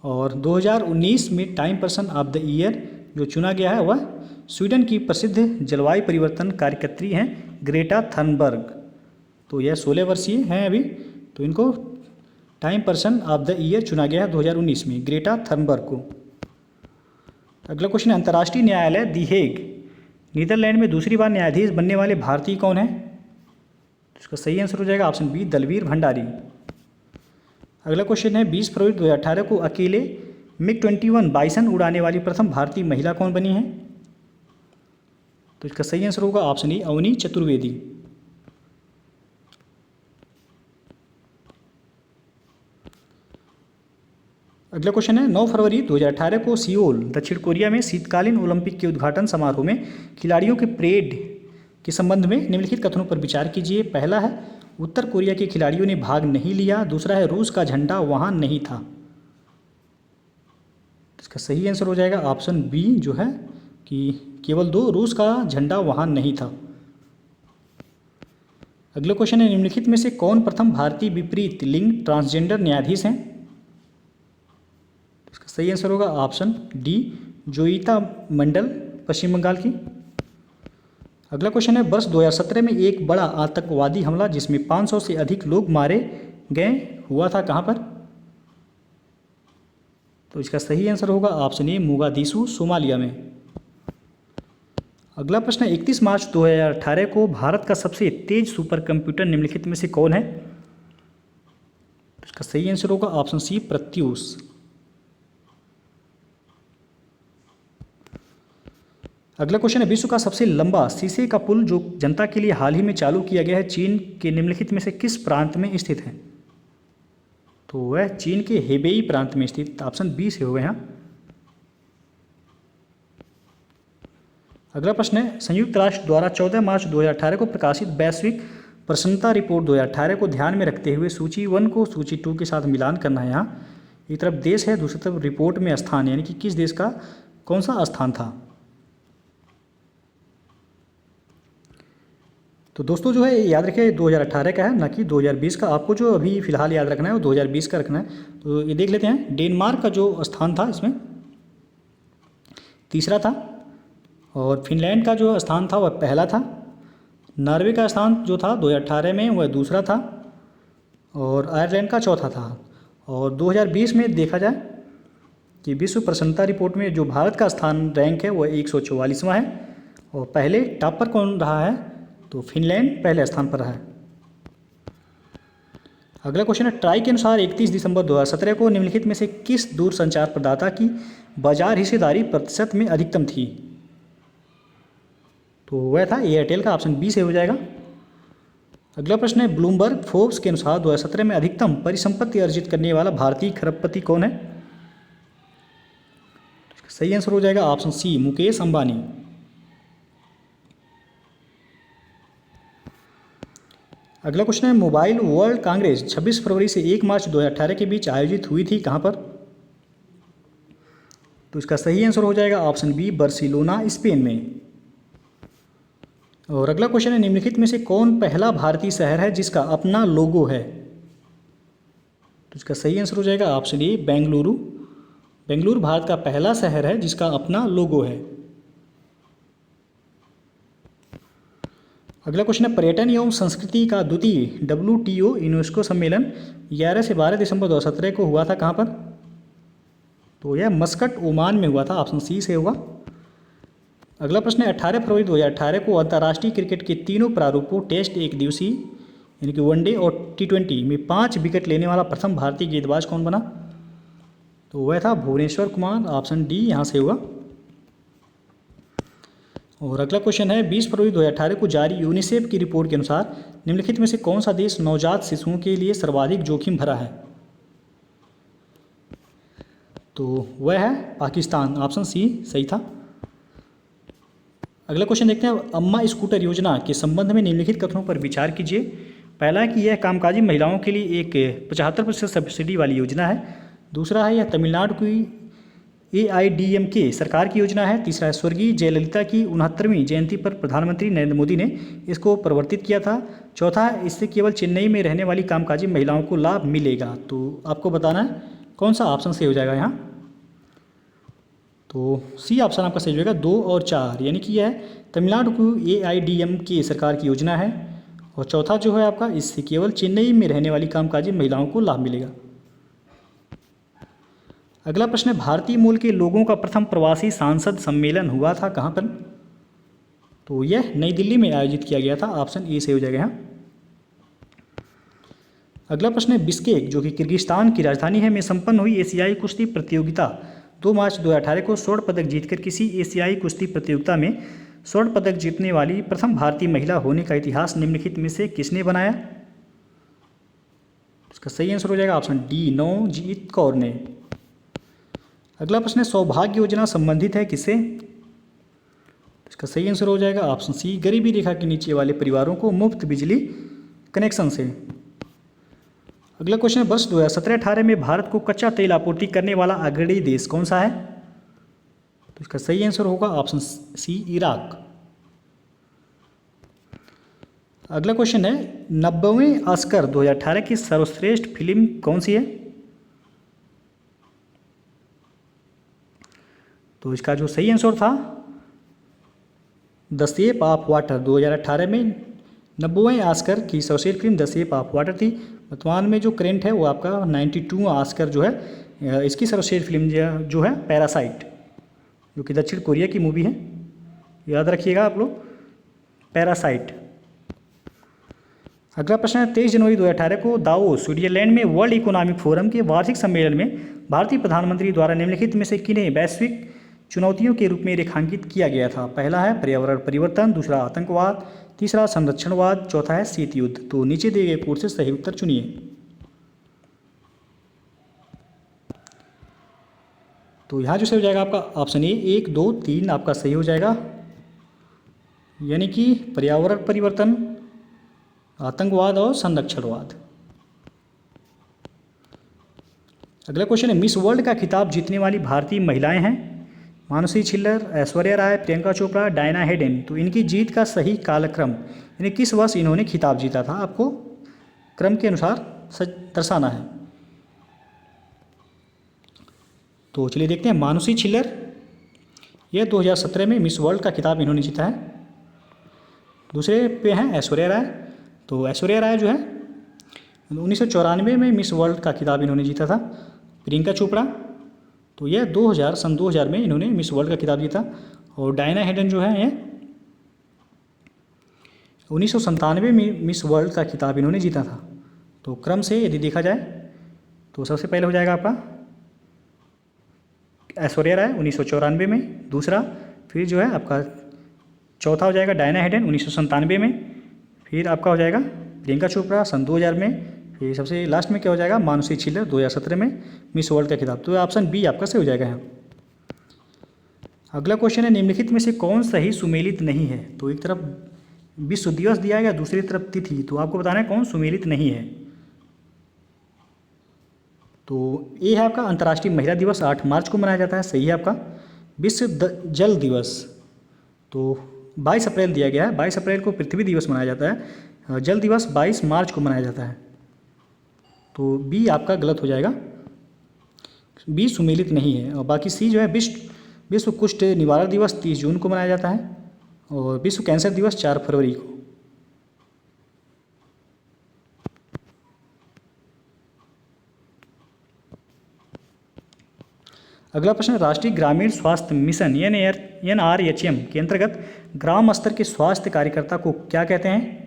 और 2019 में time person of the year जो चुना गया है वह स्वीडन की प्रसिद्ध जलवायु परिवर्तन कार्यकर्त्री हैं ग्रेटा थनबर्ग। तो यह 16 वर्षीय हैं अभी, तो इनको time person of the year चुना गया है 2019 में ग्रेटा थनबर्ग को। अगला क्वेश्चन है, अंतर्राष्ट्रीय न्यायालय दी हेग नीदरलैंड में दूसरी बार न्यायाधीश बनने वाले भारतीय कौन हैं? इसका सही आंसर हो जाएगा ऑप्शन बी, दलवीर भंडारी। अगला क्वेश्चन है, 20 फरवरी 2018 को अकेले MiG-21 बाइसन उड़ाने वाली प्रथम भारतीय महिला कौन बनी है? तो इसका सही आंसर होगा ऑप्शन ई, अवनी चतुर्वेदी। अगला क्वेश्चन है, 9 फरवरी 2018 को सियोल दक्षिण कोरिया में शीतकालीन ओलंपिक के उद्घाटन समारोह में खिलाड़ियों के परेड के संबंध में निम्नलिखित कथनों पर विचार कीजिए। पहला है, उत्तर कोरिया के खिलाड़ियों ने भाग नहीं लिया। दूसरा है, रूस का झंडा वहां नहीं था। इसका सही आंसर हो जाएगा ऑप्शन बी जो है कि केवल 2, रूस का झंडा वहां नहीं था। अगला क्वेश्चन है, निम्नलिखित में से कौन प्रथम भारतीय विपरीत लिंग ट्रांसजेंडर न्यायाधीश हैं? इसका सही आंसर होगा ऑप्शन डी, जोईता मंडल, पश्चिम बंगाल की। अगला क्वेश्चन है, वर्ष 2017 में एक बड़ा आतंकवादी हमला जिसमें 500 से अधिक लोग मारे गए हुआ था कहाँ पर? तो इसका सही आंसर होगा ऑप्शन ए, मोगादिशु, सोमालिया में। अगला प्रश्न है, 31 मार्च 2018 को भारत का सबसे तेज सुपर कंप्यूटर निम्नलिखित में से कौन है? तो इसका सही आंसर होगा ऑप्शन सी, प्रत्यूष। अगला क्वेश्चन है, विश्व का सबसे लंबा शीशे का पुल जो जनता के लिए हाल ही में चालू किया गया है चीन के निम्नलिखित में से किस प्रांत में स्थित है? तो वह चीन के हेबेई प्रांत में स्थित, ऑप्शन बी से होगा यहाँ। अगला प्रश्न है, संयुक्त राष्ट्र द्वारा 14 मार्च 2018 को प्रकाशित वैश्विक प्रसन्नता रिपोर्ट 2018 को ध्यान में रखते हुए सूची 1 को सूची 2 के साथ मिलान करना है। यहाँ एक तरफ देश है, दूसरी तरफ रिपोर्ट में स्थान, यानी कि किस देश का कौन सा स्थान था। तो दोस्तों जो है याद रखिए 2018 का है, ना कि 2020 का। आपको जो अभी फ़िलहाल याद रखना है वो 2020 का रखना है। तो ये देख लेते हैं, डेनमार्क का जो स्थान था इसमें तीसरा था, और फिनलैंड का जो स्थान था वह पहला था। नॉर्वे का स्थान जो था 2018 में वह दूसरा था, और आयरलैंड का चौथा था। और 2020 में देखा जाए कि विश्व प्रसन्नता रिपोर्ट में जो भारत का स्थान रैंक है वह 144वां है, और पहले टॉपर कौन रहा है? तो फिनलैंड पहले स्थान पर रहा है। अगला क्वेश्चन है, ट्राई के अनुसार 31 दिसंबर 2017 को निम्नलिखित में से किस दूरसंचार प्रदाता की बाजार हिस्सेदारी प्रतिशत में अधिकतम थी? तो वह था एयरटेल का, ऑप्शन बी से हो जाएगा। अगला प्रश्न है, ब्लूमबर्ग फोर्ब्स के अनुसार 2017 में अधिकतम परिसंपत्ति अर्जित करने वाला भारतीय खरबपति कौन है? सही आंसर हो जाएगा ऑप्शन सी, मुकेश अंबानी। अगला क्वेश्चन है, मोबाइल वर्ल्ड कांग्रेस 26 फरवरी से 1 मार्च 2018 के बीच आयोजित हुई थी कहाँ पर? तो इसका सही आंसर हो जाएगा ऑप्शन बी, बार्सिलोना, स्पेन में। और अगला क्वेश्चन है, निम्नलिखित में से कौन पहला भारतीय शहर है जिसका अपना लोगो है? तो इसका सही आंसर हो जाएगा ऑप्शन ए, बेंगलुरु। बेंगलुरु भारत का पहला शहर है जिसका अपना लोगो है। अगला क्वेश्चन है, पर्यटन एवं संस्कृति का द्वितीय WTO यूनेस्को सम्मेलन 11 से 12 दिसंबर 2017 को हुआ था कहाँ पर? तो यह मस्कट, ओमान में हुआ था, ऑप्शन सी से होगा। अगला प्रश्न है, 18 फरवरी 2018 को अंतर्राष्ट्रीय क्रिकेट के तीनों प्रारूपों टेस्ट, एक दिवसीय, यानी कि वनडे और T20 में 5 विकेट लेने वाला प्रथम भारतीय गेंदबाज कौन बना? तो वह था भुवनेश्वर कुमार, ऑप्शन डी यहाँ से होगा। और अगला क्वेश्चन है 20 फरवरी 2018 को जारी यूनिसेफ की रिपोर्ट के अनुसार निम्नलिखित में से कौन सा देश नवजात शिशुओं के लिए सर्वाधिक जोखिम भरा है? तो वह है पाकिस्तान, ऑप्शन सी सही था। अगला क्वेश्चन देखते हैं अम्मा स्कूटर योजना के संबंध में निम्नलिखित कथनों पर विचार कीजिए। पहला है कि यह कामकाजी महिलाओं के लिए एक 75% सब्सिडी वाली योजना है। दूसरा है यह तमिलनाडु की AIDMK सरकार की योजना है। तीसरा है स्वर्गीय जयललिता की 69वीं जयंती पर प्रधानमंत्री नरेंद्र मोदी ने इसको प्रवर्तित किया था। चौथा है इससे केवल चेन्नई में रहने वाली कामकाजी महिलाओं को लाभ मिलेगा। तो आपको बताना है कौन सा ऑप्शन सही हो जाएगा यहाँ। तो सी ऑप्शन आपका सही हो जाएगा 2 और 4, यानी कि यह तमिलनाडु की AIDMK सरकार की योजना है। और चौथा जो है आपका इससे केवल चेन्नई में रहने वाली कामकाजी महिलाओं को लाभ मिलेगा। अगला प्रश्न है भारतीय मूल के लोगों का प्रथम प्रवासी सांसद सम्मेलन हुआ था कहाँ पर? तो यह नई दिल्ली में आयोजित किया गया था, ऑप्शन ए सही हो जाएगा यहाँ। अगला प्रश्न है बिश्केक जो कि किर्गिस्तान की राजधानी है में संपन्न हुई एशियाई कुश्ती प्रतियोगिता 2 मार्च 2018 को स्वर्ण पदक जीतकर किसी एशियाई कुश्ती प्रतियोगिता में स्वर्ण पदक जीतने वाली प्रथम भारतीय महिला होने का इतिहास निम्नलिखित में से किसने बनाया? इसका सही आंसर हो जाएगा ऑप्शन डी नवजीत कौर ने। अगला प्रश्न है सौभाग्य योजना संबंधित है किससे? इसका सही आंसर हो जाएगा ऑप्शन सी गरीबी रेखा के नीचे वाले परिवारों को मुफ्त बिजली कनेक्शन से। अगला क्वेश्चन है वर्ष 2017-18 में भारत को कच्चा तेल आपूर्ति करने वाला अग्रणी देश कौन सा है? तो इसका सही आंसर होगा ऑप्शन सी इराक। अगला क्वेश्चन है 90वें ऑस्कर 2018 की सर्वश्रेष्ठ फिल्म कौन सी है? तो इसका जो सही आंसर था द शेप ऑफ वाटर 2018 में 90वें ऑस्कर की सर्वश्रेष्ठ film the shape of water थी। वर्तमान में जो करेंट है वो आपका 92वां ऑस्कर जो है इसकी सर्वश्रेष्ठ फिल्म जो है पैरासाइट, जो कि दक्षिण कोरिया की मूवी है, याद रखिएगा आप लोग पैरासाइट। अगला प्रश्न है 23 जनवरी 2018 को दावोस स्विट्जरलैंड में वर्ल्ड इकोनॉमिक फोरम के वार्षिक सम्मेलन में भारतीय प्रधानमंत्री द्वारा निम्नलिखित में से किन्हें वैश्विक चुनौतियों के रूप में रेखांकित किया गया था? पहला है पर्यावरण परिवर्तन, दूसरा आतंकवाद, तीसरा संरक्षणवाद, चौथा है शीत युद्ध। तो नीचे दिए गए कोड से सही उत्तर चुनिए। तो यहाँ जो सही हो जाएगा आपका ऑप्शन ए 1, 2, 3 आपका सही हो जाएगा, यानी कि पर्यावरण परिवर्तन, आतंकवाद और संरक्षणवाद। अगला क्वेश्चन है मिस वर्ल्ड का खिताब जीतने वाली भारतीय महिलाएं हैं मानुषी छिल्लर, ऐश्वर्या राय, प्रियंका चोपड़ा, डायना हेडेन। तो इनकी जीत का सही कालक्रम यानी किस वर्ष इन्होंने खिताब जीता था, आपको क्रम के अनुसार दर्शाना है। तो चलिए देखते हैं मानुषी छिल्लर, यह 2017 में मिस वर्ल्ड का खिताब इन्होंने जीता है। दूसरे पे हैं ऐश्वर्या राय। तो ऐश्वर्या राय जो है 1994 में मिस वर्ल्ड का खिताब इन्होंने जीता था। प्रियंका चोपड़ा तो यह 2000 में इन्होंने मिस वर्ल्ड का खिताब जीता। और डायना हेडन जो है ये 1997 में मिस वर्ल्ड का खिताब इन्होंने जीता था। तो क्रम से यदि देखा जाए तो सबसे पहले हो जाएगा आपका ऐश्वर्या राय 1994 में, दूसरा फिर जो है आपका चौथा हो जाएगा डायना हेडन 1997 में, फिर आपका हो जाएगा प्रियंका चोपड़ा सन 2000 में, फिर सबसे लास्ट में क्या हो जाएगा मानुषी छिल्लर 2017 में मिस वर्ल्ड का खिताब। तो ऑप्शन बी आपका सही हो जाएगा यहाँ। अगला क्वेश्चन है निम्नलिखित में से कौन सही सुमेलित नहीं है? तो एक तरफ विश्व दिवस दिया गया, दूसरी तरफ तिथि, तो आपको बताना है कौन सुमेलित नहीं है। तो ये है आपका अंतर्राष्ट्रीय महिला दिवस 8 मार्च को मनाया जाता है, सही है आपका। विश्व जल दिवस तो 22 अप्रैल दिया गया है, 22 अप्रैल को पृथ्वी दिवस मनाया जाता है। जल दिवस 22 मार्च को मनाया जाता है। तो बी आपका गलत हो जाएगा, बी सुमेलित नहीं है। और बाकी सी जो है विश्व कुष्ठ निवारण दिवस 30 जून को मनाया जाता है और विश्व कैंसर दिवस 4 फरवरी को। अगला प्रश्न राष्ट्रीय ग्रामीण स्वास्थ्य मिशन NRHM के अंतर्गत ग्राम स्तर के स्वास्थ्य कार्यकर्ता को क्या कहते हैं?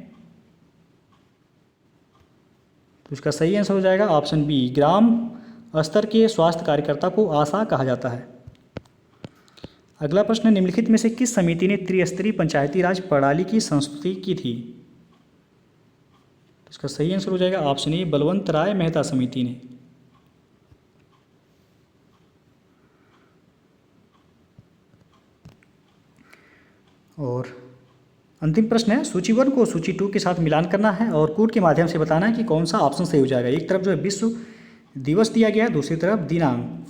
तो इसका सही आंसर हो जाएगा ऑप्शन बी, ग्राम स्तर के स्वास्थ्य कार्यकर्ता को आशा कहा जाता है। अगला प्रश्न है, निम्नलिखित में से किस समिति ने त्रिस्तरीय पंचायती राज प्रणाली की संस्तुति की थी? तो इसका सही आंसर हो जाएगा ऑप्शन ए, बलवंत राय मेहता समिति ने। और अंतिम प्रश्न है, सूची 1 को सूची 2 के साथ मिलान करना है और कोड के माध्यम से बताना है कि कौन सा ऑप्शन सही हो जाएगा। एक तरफ जो है विश्व दिवस दिया गया है, दूसरी तरफ दिनांक।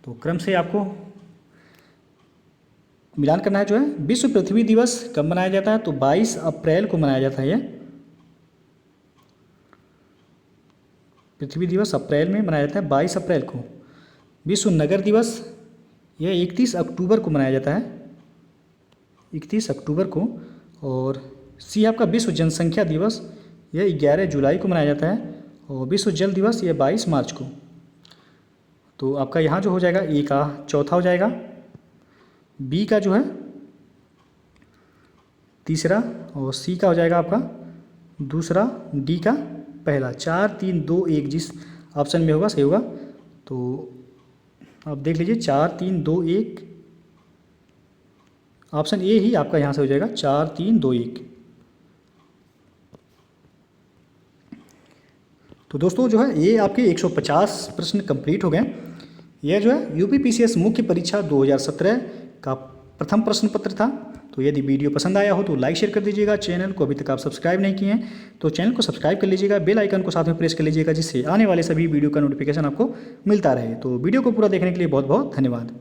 तो क्रम से आपको मिलान करना है। जो है विश्व पृथ्वी दिवस कब मनाया जाता है? तो 22 अप्रैल को मनाया जाता है। यह पृथ्वी दिवस अप्रैल में मनाया जाता है, 22 अप्रैल को। विश्व नगर दिवस यह 31 अक्टूबर को मनाया जाता है, 31 अक्टूबर को। और सी आपका विश्व जनसंख्या दिवस यह 11 जुलाई को मनाया जाता है। और विश्व जल दिवस यह 22 मार्च को। तो आपका यहाँ जो हो जाएगा ए का चौथा हो जाएगा, बी का जो है तीसरा, और सी का हो जाएगा आपका दूसरा, डी का पहला। 4 3 2 1 जिस ऑप्शन में होगा सही होगा। तो आप देख लीजिए 4 3 2 1, ऑप्शन ए ही आपका यहाँ से हो जाएगा 4 3 2 1। तो दोस्तों जो है ये आपके 150 प्रश्न कंप्लीट हो गए। यह जो है यूपीपीसीएस मुख्य परीक्षा 2017 का प्रथम प्रश्न पत्र था। तो यदि वीडियो पसंद आया हो तो लाइक शेयर कर दीजिएगा। चैनल को अभी तक आप सब्सक्राइब नहीं किए हैं तो चैनल को सब्सक्राइब कर लीजिएगा, बेल आइकन को साथ में प्रेस कर लीजिएगा, जिससे आने वाले सभी वीडियो का नोटिफिकेशन आपको मिलता रहे। तो वीडियो को पूरा देखने के लिए बहुत बहुत धन्यवाद।